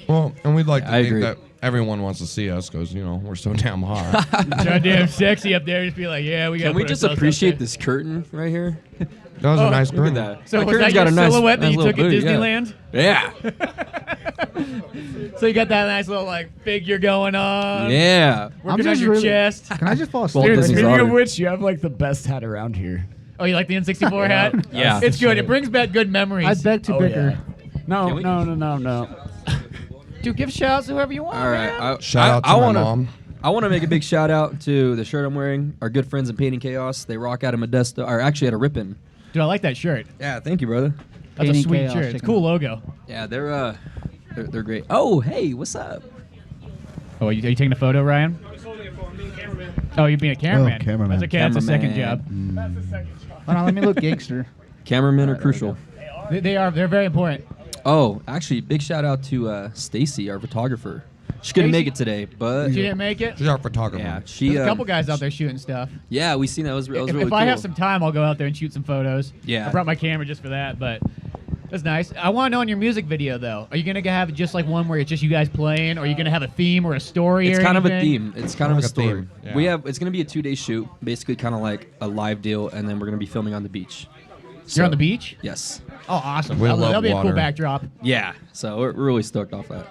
Well, and we'd like to I think agree. that everyone wants to see us because we're so damn hot. Goddamn sexy up there. Just be like, yeah, we got. Can we just appreciate this curtain right here? That was a nice Look at curtain. that. So That was curtain's that your got a nice silhouette that you little took at booty, yeah. Disneyland? Yeah. So you got that nice little like figure going on. Yeah. Working on your chest. Can I just fall Walt asleep? Disney's speaking of daughter. which, you have like the best hat around here. Oh, you like the N64 hat? Yeah. It's good. It brings back good memories. I beg to bicker. No, Can we- no. Dude, give shouts to whoever you want. All right. man. Shout out to my mom. I want to make a big shout out to the shirt I'm wearing. Our good friends in Painting Chaos. They rock out of Modesto, or actually out of Ripon. Dude, I like that shirt. Yeah, thank you, brother. That's a Painting sweet Chaos, shirt. check It's a them cool logo. Yeah, they're great. Oh, hey, what's up? Oh, are you taking a photo, Ryan? Oh, you're being a cameraman. Oh, cameraman. That's okay. That's a second Cameraman. job. Hold on, let me look gangster. Cameramen are crucial. They are. They're very important. Oh, actually, big shout out to Stacy, our photographer. She couldn't Stacey? make it today, but She didn't make it. She's our photographer. yeah, she. There's a couple guys out there shooting stuff. Yeah, we seen that. It was really if cool. I have some time, I'll go out there and shoot some photos. Yeah. I brought my camera just for that, but that's nice. I want to know in your music video though, are you gonna have just like one where it's just you guys playing, or are you gonna have a theme or a story? It's or kind of a anything? theme. It's kind of a Like a story. theme, yeah. We have. It's gonna be a 2-day shoot, basically kind of like a live deal, and then we're gonna be filming on the beach. You're on the beach? Yes. Oh, awesome. We That'll love be a cool water. backdrop. Yeah. So we're really stoked off that.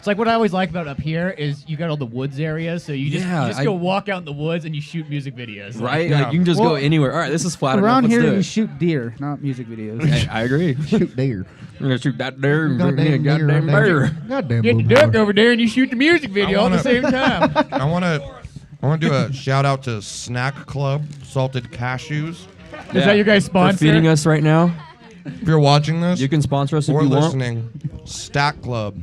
It's like what I always like about up here is you got all the woods areas, so you just go walk out in the woods and you shoot music videos. Right? Yeah. Like you can just go anywhere. All right, this is flat around enough. here, you shoot deer, not music videos. I agree. Shoot deer. I'm gonna shoot that deer and Goddamn bring me a goddamn deer. bear. Goddamn Get the blue duck boy. over there and you shoot the music video all at the same time. I want to do a shout out to Snack Club Salted Cashews. Is that your guys' sponsor? They're feeding us right now. If you're watching this, You can sponsor us if or you want. listening, Stack Club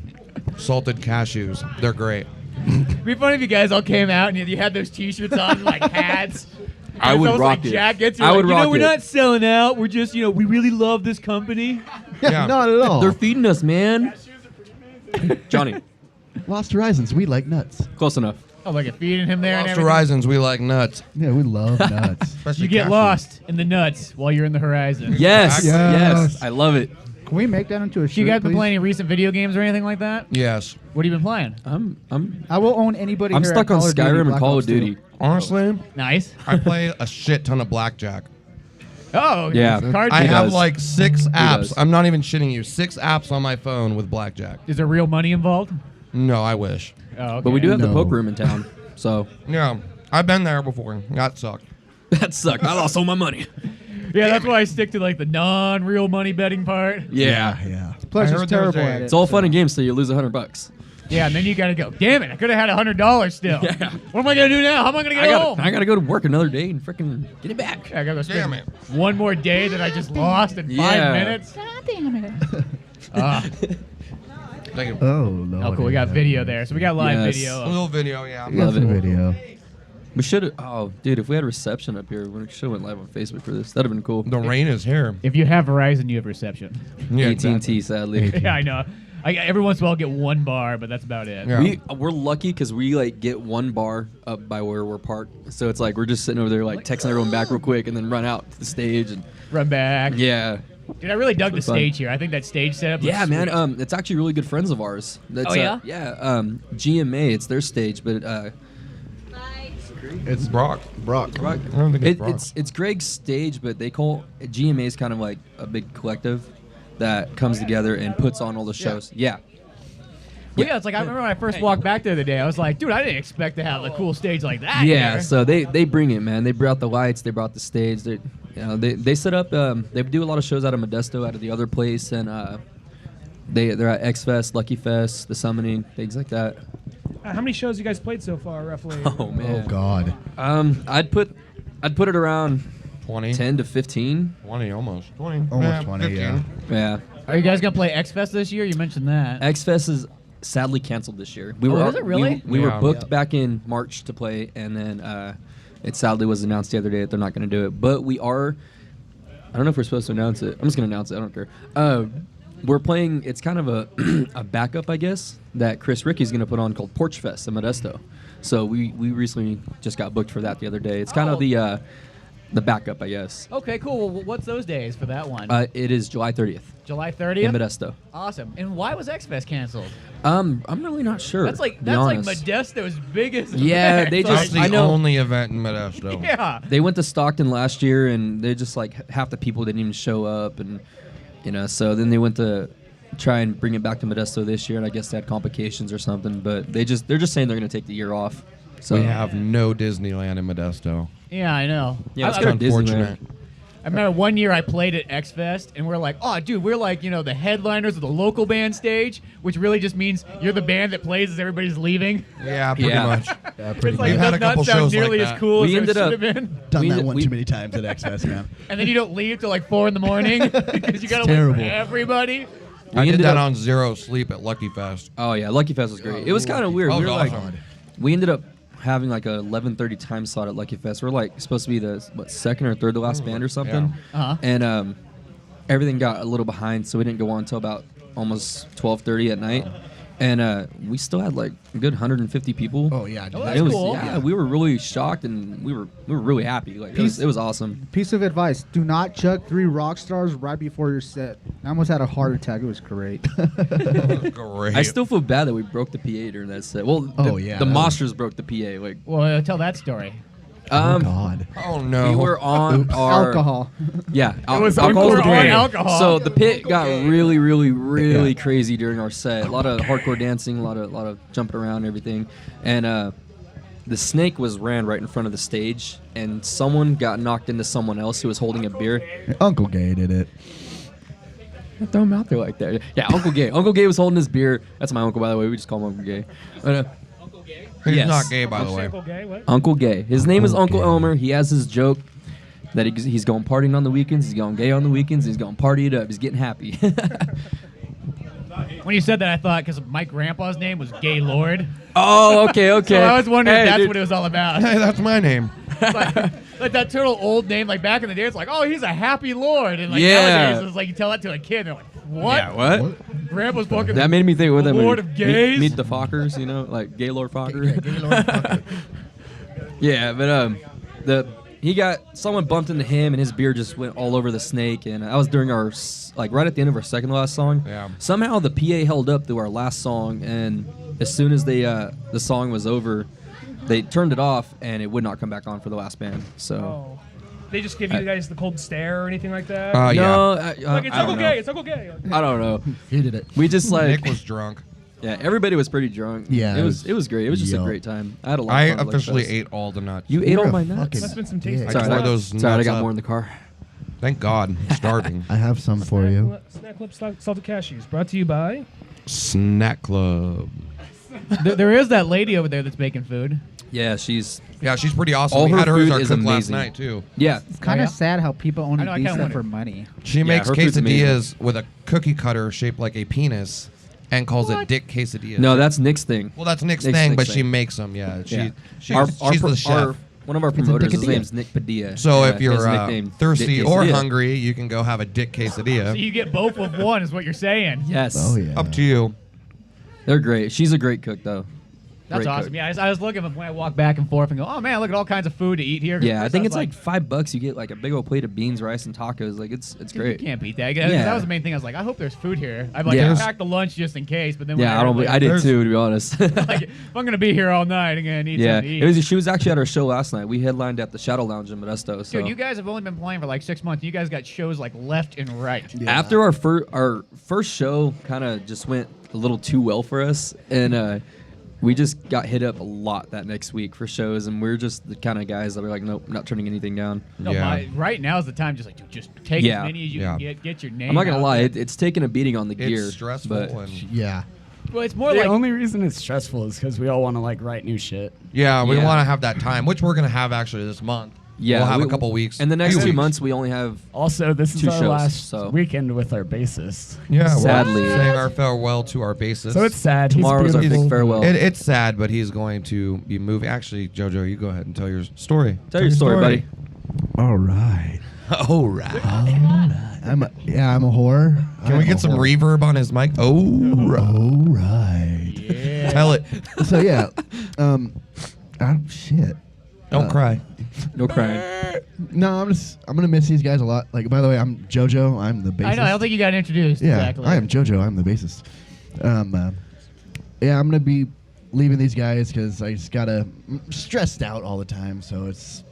Salted Cashews. They're great. It'd be funny if you guys all came out and you had those T-shirts on, like hats. I would almost rock like it. Jackets. I would rock we're it. not selling out. We're just, we really love this company. Yeah. Not at all. They're feeding us, man. Johnny, Lost Horizons, we like nuts. close enough. Oh, look at feeding him there and Lost everything. Horizons, we like nuts. Yeah, we love nuts. Especially You get cashews. lost in the nuts while you're in the horizon. Yes, Exactly. yes, I love it. Can we make that into a shirt, You guys been please? playing any recent video games or anything like that? Yes. What have you been playing? I will own anybody I'm here stuck at on Call of Duty, Skyrim and Black Call Ops of Duty. 2. Honestly, Nice. I play a shit ton of blackjack. Oh, Yeah. Card I game. have does. like 6 does. apps. I'm not even shitting you. 6 apps on my phone with blackjack. Is there real money involved? No, I wish. Oh, okay. But we do have the No. poker room in town, so Yeah, I've been there before. That sucked. that sucked. I lost all my money. Yeah, that's why I stick to like the non-real money betting part. Yeah, Yeah. Plus, I it's heard there was terrible a- at it. it's all fun and games till you lose $100. Yeah, and then you gotta go. Damn it! I could have had $100 still. Yeah. What am I gonna do now? How am I gonna get home? I gotta go to work another day and freaking get it back. I gotta go spend Damn it. one more day that I just lost in 5 Yeah. minutes. Ah. Thank you. Oh, Lord. Oh, cool. We got video there, so we got live Yes. video. A little video, yeah. We got Love some it. video. We should have. Oh, dude, if we had reception up here, we should have went live on Facebook for this. That'd have been cool. The rain is here. If you have Verizon, you have reception. Yeah, AT&T, sadly. Yeah, I know. Every once in a while, I'll get one bar, but that's about it. Yeah. We're lucky because we like get one bar up by where we're parked, so it's like we're just sitting over there like texting everyone back real quick and then run out to the stage and Run back. yeah. Dude, I really dug the It's fun. stage here. I think that stage setup. Yeah, looks man. sweet. It's actually really good friends of ours. That's, Oh, yeah? yeah. GMA, it's their stage, but It's Brock. Brock. I don't think it's Brock. It's Greg's stage, but they call GMA is kind of like a big collective that comes together and puts on all the shows. Yeah. Well, yeah, it's like I remember when I first walked back there the day. I was like, dude, I didn't expect to have a cool stage like that. Yeah, here. so they bring it, man. They brought the lights, they brought the stage. They set up. They do a lot of shows out of Modesto, out of the other place, and they're at X Fest, Lucky Fest, the Summoning, things like that. How many shows you guys played so far, roughly? Oh man. Oh, God. I'd put it around 20. 10 to 15. 20 almost. 20. Almost 20, 15. yeah. Yeah. Are you guys gonna play X Fest this year? You mentioned that. X Fest is sadly canceled this year. Is it really? We were Yeah. booked back in March to play, and then it sadly was announced the other day that they're not going to do it. But we are. I don't know if we're supposed to announce it. I'm just going to announce it. I don't care. We're playing. It's kind of a backup, I guess, that Chris Ricky's going to put on called Porch Fest in Modesto. So we recently just got booked for that the other day. It's kind of the backup, I guess. Okay, cool. Well, what's those days for that one? It is July 30th July in 30th. Modesto. Awesome. And why was X Fest canceled? I'm really not sure. That's like to be honest. Modesto's biggest. Yeah, event. they That's just. the I know. only event in Modesto. Yeah. They went to Stockton last year, and they just like half the people didn't even show up, and so then they went to try and bring it back to Modesto this year, and I guess they had complications or something. But they're just saying they're going to take the year off. So We have no Disneyland in Modesto. Yeah, I know. Yeah, it's I, kind of Unfortunate. Disneyland. I remember one year I played at X Fest, and we're like, oh, dude, we're like, the headliners of the local band stage, which really just means you're the band that plays as everybody's leaving. Yeah, pretty Yeah. much. Yeah, pretty It's like, We've it had does a couple not sound shows like nearly that. as cool We as it ended should up- have been. Done We that did- one we- too many times at X Fest, man. And then you don't leave till like 4 in the morning because you got to wait for terrible. everybody. I did ended that up- on Zero Sleep at Lucky Fest. Oh yeah, Lucky Fest was great. It was kind of weird. That We was were like, awesome. we ended up having like a 11:30 time slot at Lucky Fest. We're like supposed to be the second or third to last band or something, Uh-huh. and everything got a little behind, so we didn't go on until about almost 12:30 at night. And we still had like a good 150 people. Oh yeah, dude. Oh, It that's was, cool. yeah, we were really shocked, and we were really happy. Like it was awesome. Piece of advice: do not chug 3 rock stars right before your set. I almost had a heart attack. It was great. That was great. I still feel bad that we broke the PA during that set. Well, Oh, yeah, the that was- monsters broke the PA. Like Well, tell that story. God. Oh no. We were on our Alcohol. Yeah, It was alcohol's the Uncle Gay. point. Alcohol. So the pit got really crazy during our set. A lot of hardcore dancing, a lot of jumping around and everything. And the snake ran right in front of the stage, and someone got knocked into someone else who was holding a beer. Uncle Gay did it. Don't throw him out there like that. Yeah, Uncle Gay. Uncle Gay was holding his beer. That's my uncle, by the way. We just call him Uncle Gay. Uncle Gay? He's Yes. not gay, by the way. Uncle Gay? What? Uncle Gay. His name is Uncle Gay. Elmer. He has his joke that he's going partying on the weekends. He's going gay on the weekends. He's going party it up. He's getting happy. When you said that, I thought because my grandpa's name was Gay Lord. Oh, okay. So I was wondering if that's dude. what it was all about. Hey, that's my name. like that total old name, like back in the day, it's like, oh, he's a happy Lord, and like Yeah. nowadays, it's like you tell that to a kid, and they're like, what? Yeah, what? Grandpa's fucking. That made me think with the them. Lord of Gays. Meet the Fockers, you know, like Gaylord Focker. Gaylord Focker. Yeah, but someone bumped into him and his beer just went all over the snake, and that was during our right at the end of our second to last song. Yeah. Somehow the PA held up through our last song, and as soon as the song was over, they turned it off and it would not come back on for the last band. So. Oh. They just give you guys the cold stare or anything like that? No, like, it's I Uncle don't know. Gay, it's Uncle Gay. I don't know. He did it. We just Nick was drunk. Yeah, everybody was pretty drunk. Yeah, it was great. It was just a Yo. great time. I had a lot I of fun. officially ate all the nuts. You ate You're all a my nuts. fucking Must have been some tasty. dick. I tore those Sorry, I nuts got up. more in the car. Thank God. I'm starving. I have some for you. Snack Clip Salted Cashews, brought to you by... Snack Club. There is that lady over there that's making food. Yeah, she's pretty awesome. All We her had her as food our is cook last amazing. night, too. Yeah. It's kind Oh, of yeah? sad how people only I know, I do kinda stuff wonder. for money. She makes her food's quesadillas with a cookie cutter shaped like a penis and calls it dick quesadillas. No, that's Nick's thing. Well, that's Nick's Nick's thing, but thing. she makes them, yeah. Yeah. She's the chef. One of our promoters, his dickadilla. name's Nick Padilla. So and, if you're his nickname, thirsty Dick or Quesadilla. hungry, you can go have a dick So quesadilla. you get both with one, is what you're saying. Yes. Oh yeah. Up to you. They're great. She's a great cook, though. That's Great awesome. cook. Yeah, I was looking when I walk back and forth and go, oh man, look at all kinds of food to eat here. Yeah, I First think was it's like $5. You get like a big old plate of beans, rice, and tacos. Like it's great. You can't beat that. Yeah. That was the main thing. I was like, I hope there's food here. I Yeah. packed the lunch just in case, but then Yeah, I did too, to be honest. like, if I'm gonna be here all night, I'm gonna need Yeah, something to eat. she was actually at our show last night. We headlined at the Shadow Lounge in Modesto. So Dude, you guys have only been playing for like 6 months. You guys got shows like left and right. after our first show, kind of just went a little too well for us, and we just got hit up a lot that next week for shows, and we're just the kind of guys that are like, nope, not turning anything down. No, right now is the time. Just like, dude, just take Yeah. as many as you Yeah. can get your name. I'm not gonna out lie, there. it's taking a beating on the gear. It's stressful. but And Yeah. Well, it's more The like only reason it's stressful is because we all want to like write new shit. yeah, we Yeah. want to have that time, which we're going to have actually this month. yeah, We'll have a couple weeks. And the next few 2 weeks. months, we only have Also, this is Two our shows, last so- weekend with our bassist. Yeah, Sadly. we're saying our farewell to our bassist. So it's sad. tomorrow's our He's big beautiful. farewell. It's sad, but he's going to be moving. Actually, JoJo, you go ahead and tell your story. Tell your story, buddy. All right. All right. I'm a whore. Can we get some reverb on his mic? Oh, All right. yeah. tell it. So yeah. Shit. Don't cry. No crying. No, I'm gonna miss these guys a lot. Like, by the way, I'm JoJo. I'm the bassist. I know. I don't think you got introduced. Yeah, exactly. I am JoJo. I'm the bassist. Yeah, I'm gonna be leaving these guys because I just I'm stressed out all the time. So it's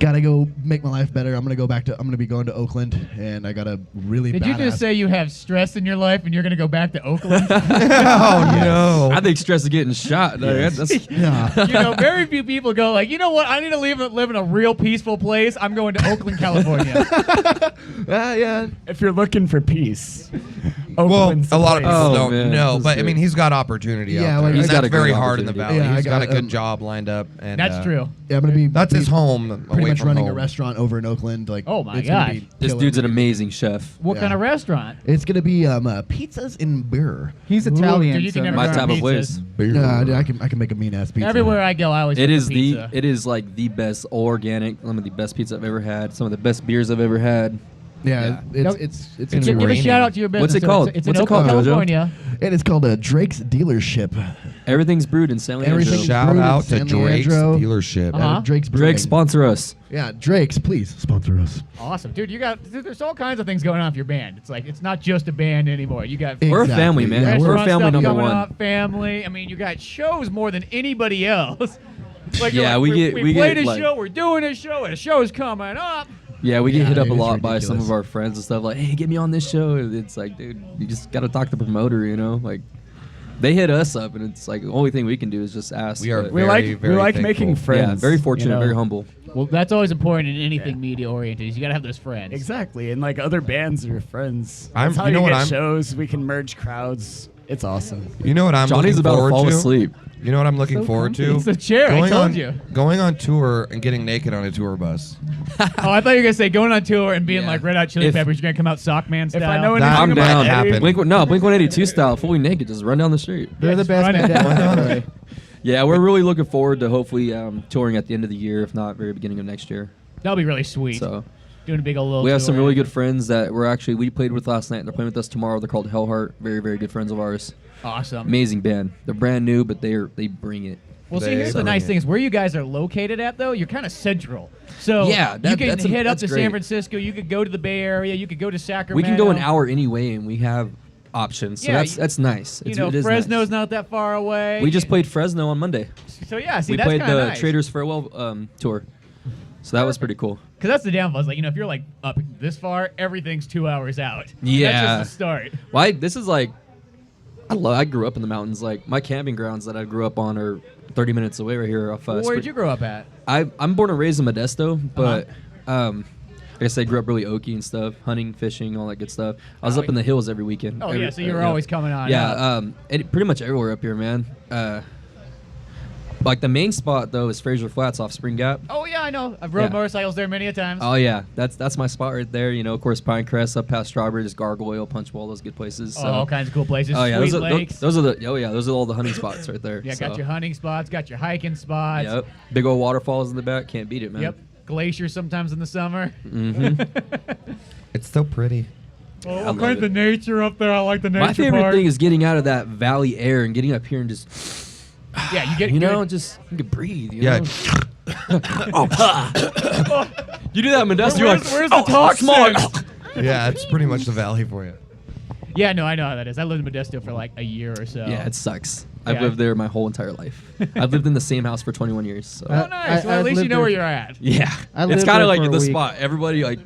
gotta go make my life better. I'm gonna be going to Oakland, and I gotta really. Did you just say you have stress in your life and you're gonna go back to Oakland? Oh no! I think stress is getting shot. Like, that's, Yeah. You know, very few people go like, you know what? I need to live in a real peaceful place. I'm going to Oakland, California. Yeah. If you're looking for peace, Well, Oakland's a lot of the people Oh, don't man. know, That's but I great. mean, he's got opportunity Yeah, out there. like, He's he's got got a very great hard in the opportunity. valley. Yeah, He's I got a got, good job lined up, and That's true. Yeah, I'm gonna be. That's his home. Pretty away much from running home. a restaurant over in Oakland. Like, Oh, my it's gonna gosh. be this killer. dude's an amazing chef. What Yeah. kind of restaurant? It's gonna be pizzas and beer. He's Ooh, Italian. dude, you can so never My go type to of place. pizzas. I can make a mean ass pizza. Everywhere I go, I always It get is pizza. it is like the best all organic, some of the best pizza I've ever had, some of the best beers I've ever had. Yeah, Nope. it's It's gonna be Give a raining. shout out to your business. What's it So called? It's What's in it called, Oakland, Jojo? California. And it's called Drake's Dealership. Everything's brewed in San Leandro. Everything's Shout brewed in out to San Drake's Leandro. dealership. Uh-huh. Drake's Brewing. Drake, sponsor us. Yeah, Drake's, please sponsor us. Awesome, dude. There's all kinds of things going on with your band. It's like it's not just a band anymore. You got We're a Exactly. family, man. Yeah, we're restaurant family stuff number coming one. up, family. I mean, you got shows more than anybody else. Like, Yeah, like, we played get, a like- show, we're doing a show, and a show's coming up. Yeah, we get hit up a it is lot by some ridiculous. of our friends and stuff like, hey, get me on this show. And it's like, dude, you just got to talk to the promoter, you know? Like, they hit us up, and it's like the only thing we can do is just ask. We are but- We very, like very making thankful. friends. Yeah, very fortunate, you know? very humble. Well, that's always important in anything media oriented. You gotta have those friends. Exactly, and like other bands are friends. I'm- That's how you know you what get I'm- shows. We can merge crowds. It's awesome. You know what I'm Johnny's looking about to forward fall to? asleep. You know what I'm looking forward to? It's the chair. I Going told on, you. Going on tour and getting naked on a tour bus. Oh, I thought you were gonna say going on tour and being Yeah. like Red Hot Chili If- Peppers. You're gonna come out Sockman style. If I know That anything I'm about down. happen. Blink 182 style, fully naked, just run down the street. They're the best Running band down. ever. Yeah, we're really looking forward to hopefully touring at the end of the year, if not very beginning of next year. That'll be really sweet. So Doing a big old little. we have some tour. really good friends that we played with last night. They're playing with us tomorrow. They're called Hellheart. Very, very good friends of ours. Awesome. Amazing band. They're brand new, but they bring it. Well, see, They here's the bring nice it. thing is where you guys are located at, though. You're kind of central, so Yeah, you that- can that's hit up that's to great. San Francisco. You could go to the Bay Area. You could go to Sacramento. We can go an hour anyway, and we have options. So Yeah, that's nice. You It's, know, it is Fresno's nice. not that far away. We just played Fresno on Monday. So yeah, see, We that's played kind the of nice. Traders Farewell tour. So that was pretty cool. Because that's the downfall. Is like, you know, if you're like up this far, everything's 2 hours out. Yeah. That's just the start. Well, this is like, I grew up in the mountains. Like my camping grounds that I grew up on are 30 minutes away right here off. Where'd you grow up at? I'm born and raised in Modesto, but like I said, I grew up really oaky and stuff, hunting, fishing, all that good stuff. I was up in the hills every weekend. Oh, Every- yeah, so you were know. always coming on. Yeah, up. and pretty much everywhere up here, man. Like the main spot though is Fraser Flats off Spring Gap. Oh, yeah, I know. I've rode Yeah. motorcycles there many a times. Oh yeah, that's my spot right there. You know, of course, Pinecrest up past Strawberry, just Gargoyle, Punchbowl, those good places. Oh, So. all kinds of cool places. Oh yeah, Sweet those are, lakes. those are all the hunting spots right there. Yeah, so. got your hunting spots, got your hiking spots. Yep, big old waterfalls in the back, can't beat it, man. Yep. Glaciers sometimes in the summer. Mm-hmm. It's so pretty. Oh, I all love kinds it. of nature up there. I like the nature My favorite part. thing is getting out of that valley air and getting up here and just. Yeah, you get You good. know, just you can breathe. You Yeah. know? You do that in Modesto. You're like, Where's the toxins? small. Yeah, it's pretty much the valley for you. Yeah, no, I know how that is. I lived in Modesto for like a year or so. Yeah, it sucks. Yeah. I've lived there my whole entire life. I've lived in the same house for 21 years. So. Oh, nice. Well, at least you know where you're at. Yeah, I it's lived kind there of like for a the week. spot. Everybody like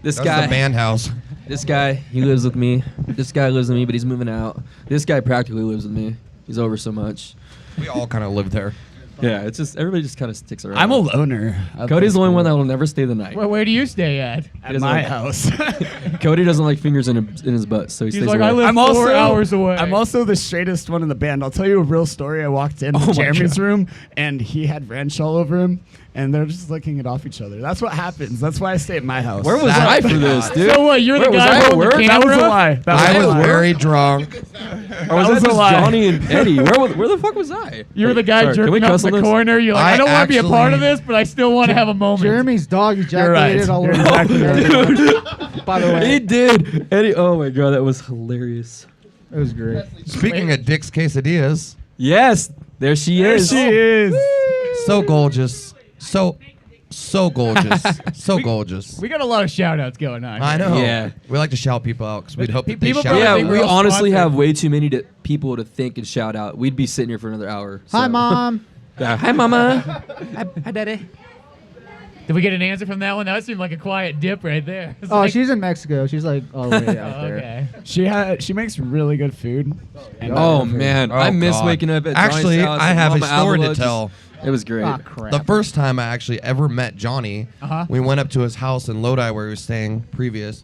this That's guy. the band house. This guy, he lives with me. This guy lives with me, but he's moving out. This guy practically lives with me. He's over so much. We all kind of live there. Yeah, it's just everybody just kind of sticks around. I'm a loner. Cody's the only one that will never stay the night. Where do you stay at? At doesn't my like- house. Cody doesn't like fingers in his butt, so he He's stays like, away. I live I'm 4 also hours away. I'm also the straightest one in the band. I'll tell you a real story. I walked into Oh my Jeremy's God. room and he had ranch all over him, and they're just licking it off each other. That's what happens. That's why I stay at my house. Where was I for this, dude? So what? You're the Where was guy I at holding the work? That camera? was a lie. That I was was a lie. very drunk. Or was That that was a just lie. Johnny and Eddie? Where the fuck was I? You're the guy Sorry, can we jerking off cuss in on the this? corner. You're like, I I don't want to be a part of actually- this, but I still want to have a moment. Jeremy's dog You're right. ejaculated all You're over. exactly right. By the He way, did. Eddie. Oh my god, that was hilarious. it was great. Speaking of Dick's quesadillas, Yes, there she is. She is. so gorgeous. So gorgeous. So gorgeous. We got a lot of shout outs going on. I here. know. Yeah. We like to shout people out because we'd hope that they People shout probably Yeah, out. think we we're all honestly sponsored. have way too many people to think and shout out. We'd be sitting here for another hour. Hi, so. Mom. Yeah. Hi, Mama. Hi, Daddy. Did we get an answer from that one? That seemed like a quiet dip right there. It's Oh, like- she's in Mexico. She's like all the way out Oh, there. okay. She makes really good food. And Oh man, Oh, I miss God. waking up at Actually, Johnny's house I and have a Mama story to Avila just- tell. It was great. Ah, crap. The first time I actually ever met Johnny, Uh-huh. we went up to his house in Lodi where he was staying previous,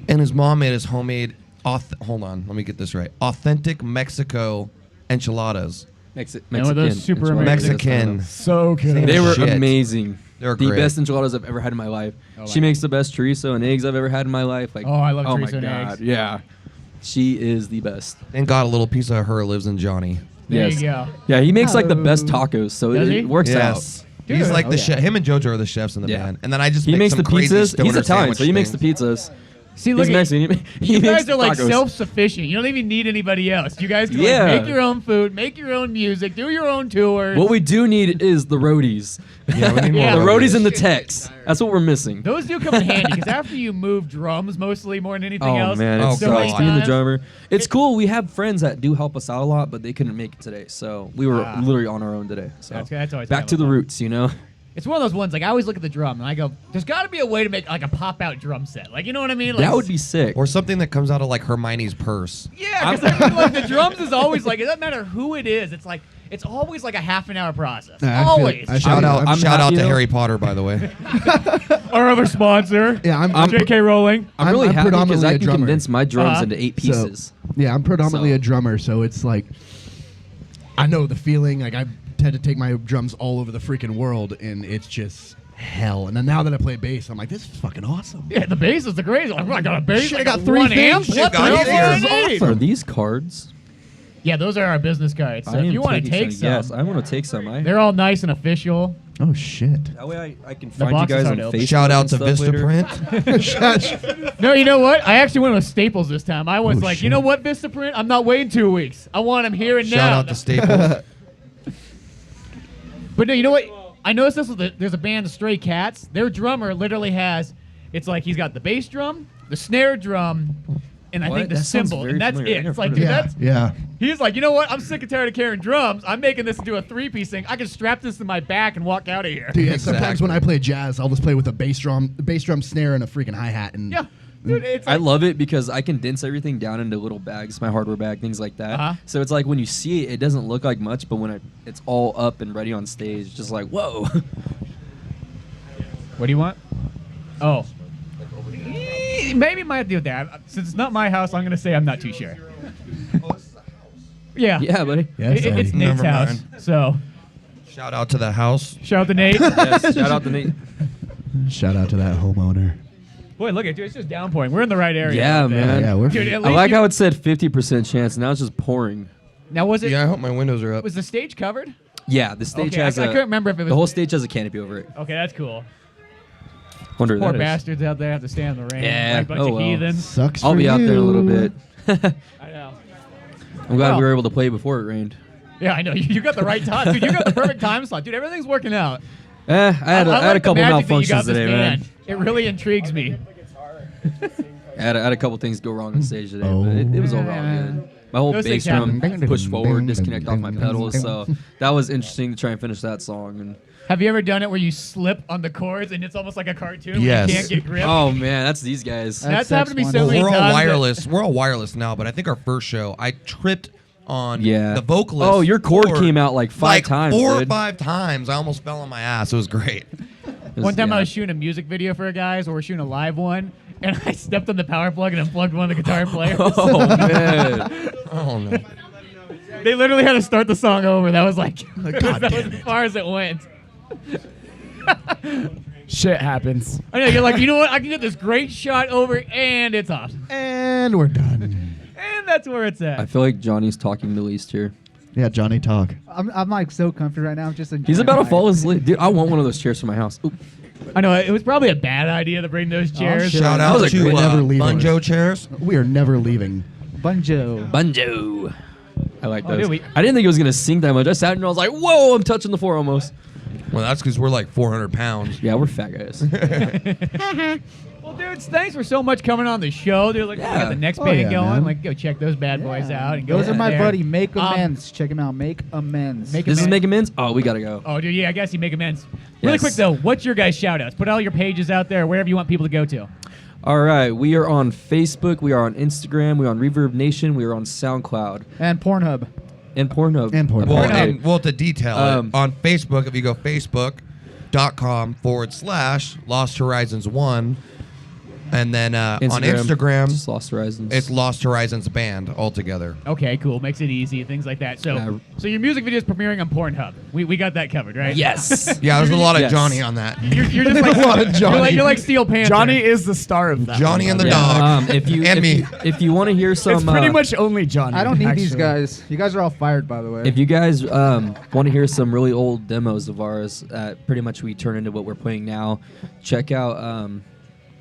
and his mom made his homemade. Hold on, let me get this right. Authentic Mexico enchiladas. And were those super amazing? Mexican. So good. Same They were shit. amazing. They were the great. best enchiladas I've ever had in my life. Oh, She wow. makes the best chorizo and eggs I've ever had in my life. Like, Oh, I love oh my chorizo and god, eggs. yeah, she is the best. Thank God a little piece of her lives in Johnny. There Yes. you go. Yeah, he makes like the best Oh. tacos, so Does it, he? it works Yes. Dude. He's like Oh, the yeah. chef. Him and JoJo are the chefs in the Yeah. band. And then I just out. He make makes some the crazy pizzas. He's stoner Italian, sandwich so he makes the things. pizzas. See, look, He's Mexican. you guys makes are like tacos. self-sufficient. You don't even need anybody else. You guys can Yeah. like, make your own food, make your own music, do your own tours. What we do need is the roadies. Yeah, we need more Yeah. The roadies. roadies and the techs. That's what we're missing. Those do come in handy because after you move drums, mostly more than anything Oh else. man, it Oh, God. sucks being the times- drummer. It's cool. We have friends that do help us out a lot, but they couldn't make it today, so we were Ah. literally on our own today. So That's always back kind to of the fun. roots, you know. It's one of those ones like I always look at the drum and I go, "There's got to be a way to make like a pop-out drum set." Like you know what I mean? Like, That would be sick. Or something that comes out of like Hermione's purse. yeah, because like the drums is always like it doesn't matter who it is. It's like it's always like a half an hour process. Yeah, I feel- always. I Shout out, I'm shout out happy to though. Harry Potter, by the way. Our other sponsor. Yeah, I'm J.K. Rowling. I'm really happy because predominantly I a can drummer. condense my drums Uh-huh. into 8 So- pieces. Yeah, I'm predominantly So- a drummer, so it's like I know the feeling. Like I had to take my drums all over the freaking world, and it's just hell. And then now that I play bass, I'm like, this is fucking awesome. Yeah, the bass is the crazy. Like, I got a bass. Shit, like I got a 3 one amp. things. What the Shit, hell got do easier. I This is need? awesome. Are these cards? Yeah, those are our business cards. So I if am you want to taking take some, yes, I want to take some. they're all nice and official. Oh shit. That way I can find you box is guys hard on to open. Facebook. Shout out and to stuff later. Vistaprint. No, you know what? I actually went with Staples this time. I was Oh, like, shit. you know what, Vistaprint? I'm not waiting 2 weeks. I want them here and Shout now. out to Staples. But no, you know what? I noticed this with there's a band, the Stray Cats. Their drummer literally has, it's like he's got the bass drum, the snare drum, and I What? think the That sounds cymbal, very and that's familiar. I it. never It's like, heard dude, of Yeah, that's. yeah. He's like, you know what? I'm sick and tired of carrying drums. I'm making this into a 3-piece thing. I can strap this to my back and walk out of here. Dude, yeah, sometimes when I play jazz, I'll just play with a bass drum, snare, and a freaking hi hat. And Yeah, dude, it's I like, love it because I condense everything down into little bags, my hardware bag, things like that. Uh-huh. So it's like when you see it, it doesn't look like much, but when it's all up and ready on stage, it's just like, whoa. what do you want? Oh. Maybe might do that. Since it's not my house, I'm going to say I'm not too sure. Yeah. Yeah, buddy. Yes, It's Eddie. Nate's Never house. mind. So, Shout out to the house. shout out to Nate. Yes, shout out to Nate. Shout out to that homeowner. Boy, look at dude, it's just downpouring. We're in the right area. Yeah, right there. man. Yeah, we're Dude, at I least like you- how it said 50% chance. Now it's just pouring. Now was it? Yeah, I hope my windows are up. Was the stage covered? Yeah, the stage Okay, has I couldn't remember if it was. the whole stage has a canopy over it. Okay, that's cool. Wonder Poor what that is. bastards out there have to stand in the rain. Yeah, Like a bunch oh of well. heathens. sucks. I'll for be out there in a little you. bit. I know. I'm glad Well. we were able to play before it rained. Yeah, I know. You got the right time, dude. You got the perfect time slot, dude. Everything's working out. I had like a the couple magic that you got malfunctions this today, man. band. It really intrigues me. I had a couple things go wrong on stage today, but it was overall good. My whole Those bass things drum happen. pushed forward, disconnect off my pedals, so that was interesting to try and finish that song. And Have you ever done it where you slip on the chords and it's almost like a cartoon Yes. where you can't get grip? oh man, that's these guys. That's That happened to me sucks so one. many We're all times. wireless. We're all wireless now, but I think our first show, I tripped on Yeah. the vocalist. Oh, your cord cord came out like 5 times, 4 or dude. 5 times. I almost fell on my ass. It was great. One time yeah. I was shooting a music video for a guys, or we're shooting a live one, and I stepped on the power plug and unplugged one of the guitar players. Oh man. Oh no. They literally had to start the song over. That was like, God that was damn as far as it went. Shit happens. I know, you're like, you know what? I can get this great shot over, and it's off. And we're done. And that's where it's I at. feel like Johnny's talking the least here. Yeah, Johnny, talk. I'm like so comfy right now. I'm just He's about to fall asleep. Dude, I want one of those chairs for my house. Oop. I know, it was probably a bad idea to bring those chairs. shit. Shout That out was a to great- never leaving. Bunjo chairs. We are never leaving. Bunjo. Banjo. I like Oh, those. dude, we- I didn't think it was gonna sink that much. I sat there and I was like, "Whoa, I'm touching the floor almost." Well, that's because we're like 400 pounds. Yeah, we're fat guys. Well, dudes, thanks for so much coming on the show. Dude, like, we Yeah. got the next Oh, band yeah, going. man. Like, go check those bad boys out. And go Those are over my there. buddy. Make Um, amends. Check him out. Make amends. Make This is amends. Make Amends? Oh, we gotta go. Oh, dude, yeah, I guess you make amends. Really Yes. quick, though, what's your guys' shout-outs? Put all your pages out there, wherever you want people to go to. All right, we are on Facebook, we are on Instagram, we are on Reverb Nation, we are on SoundCloud, And Pornhub. and Pornhub. And Pornhub. Well, Apparently. to detail Um, it, on Facebook, if you go facebook.com/Lost Horizons 1, and then on Instagram, just Lost Horizons. it's Lost Horizons Band altogether. Okay, cool. Makes it easy, things like that. So, Yeah. so your music video is premiering on Pornhub. We got that covered, right? yes. Yeah, there's a lot of Yes. Johnny on that. You're just like A lot of Johnny. You're like Steel Panther. Johnny is the star of that. Johnny and the Yeah, dog. if you And if me. you, if you want to hear some, It's pretty much only Johnny. I don't need these actually. guys. You guys are all fired, by the way. if you guys want to hear some really old demos of ours, pretty much we turn into what we're playing now. Check out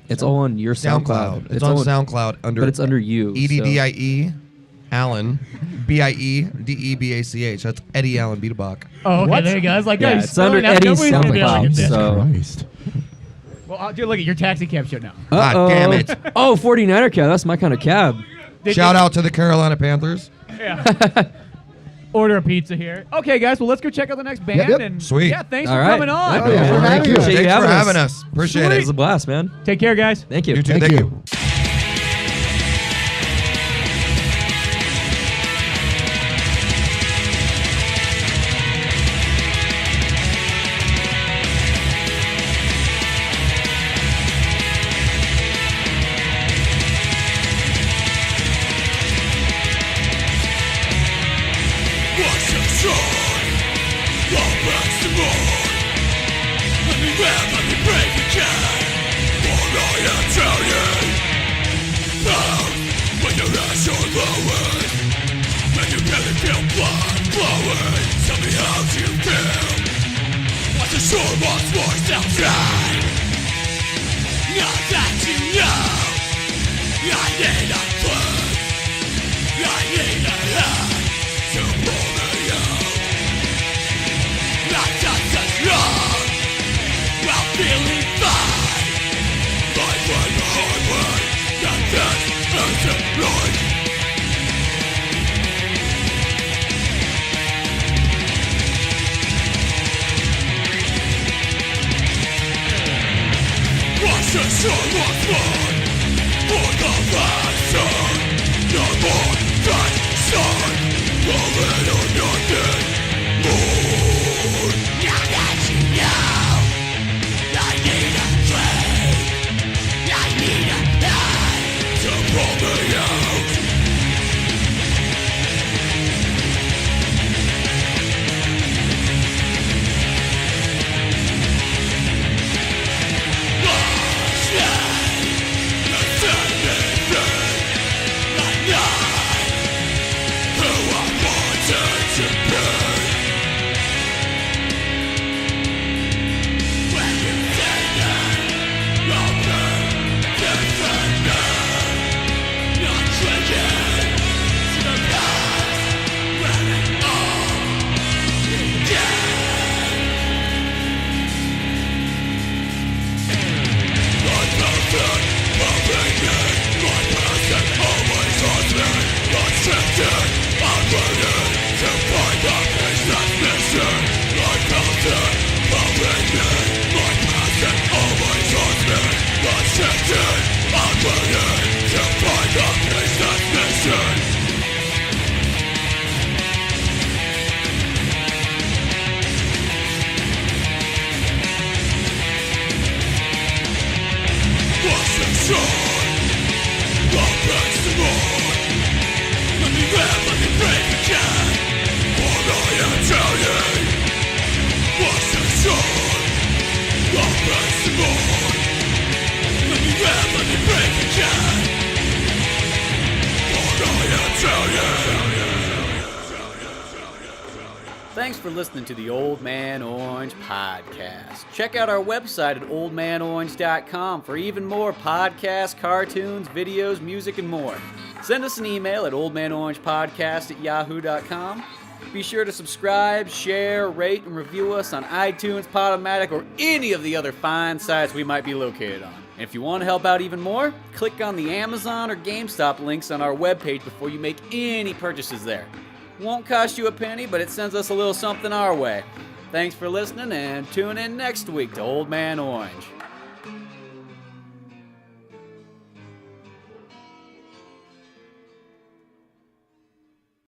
It's all on your SoundCloud. It's on SoundCloud but it's under you. EDDIE Allen, BIEDEBACH. That's Eddie Allen Beatbach. Oh, okay, there you go. I was like, yeah, it's under Eddie's SoundCloud. So. Well, dude, look at your taxi cab show now. God damn it. Oh, 49er cab. That's my kind of cab. Shout out to the Carolina Panthers. Yeah. Order a pizza here. Okay, guys. Well, let's go check out the next band. Yep. And Sweet. Yeah, thanks for coming on. Thank you. Appreciate Thanks you for having us. Appreciate it. It was a blast, man. Take care, guys. Thank you. You too. Thank you. Thanks for listening to the Old Man Orange podcast. Check out our website at oldmanorange.com for even more podcasts, cartoons, videos, music, and more. Send us an email at oldmanorangepodcast@yahoo.com. Be sure to subscribe, share, rate, and review us on iTunes, Podomatic, or any of the other fine sites we might be located on. And if you want to help out even more, click on the Amazon or GameStop links on our webpage before you make any purchases there. Won't cost you a penny, but it sends us a little something our way. Thanks for listening, and tune in next week to Old Man Orange.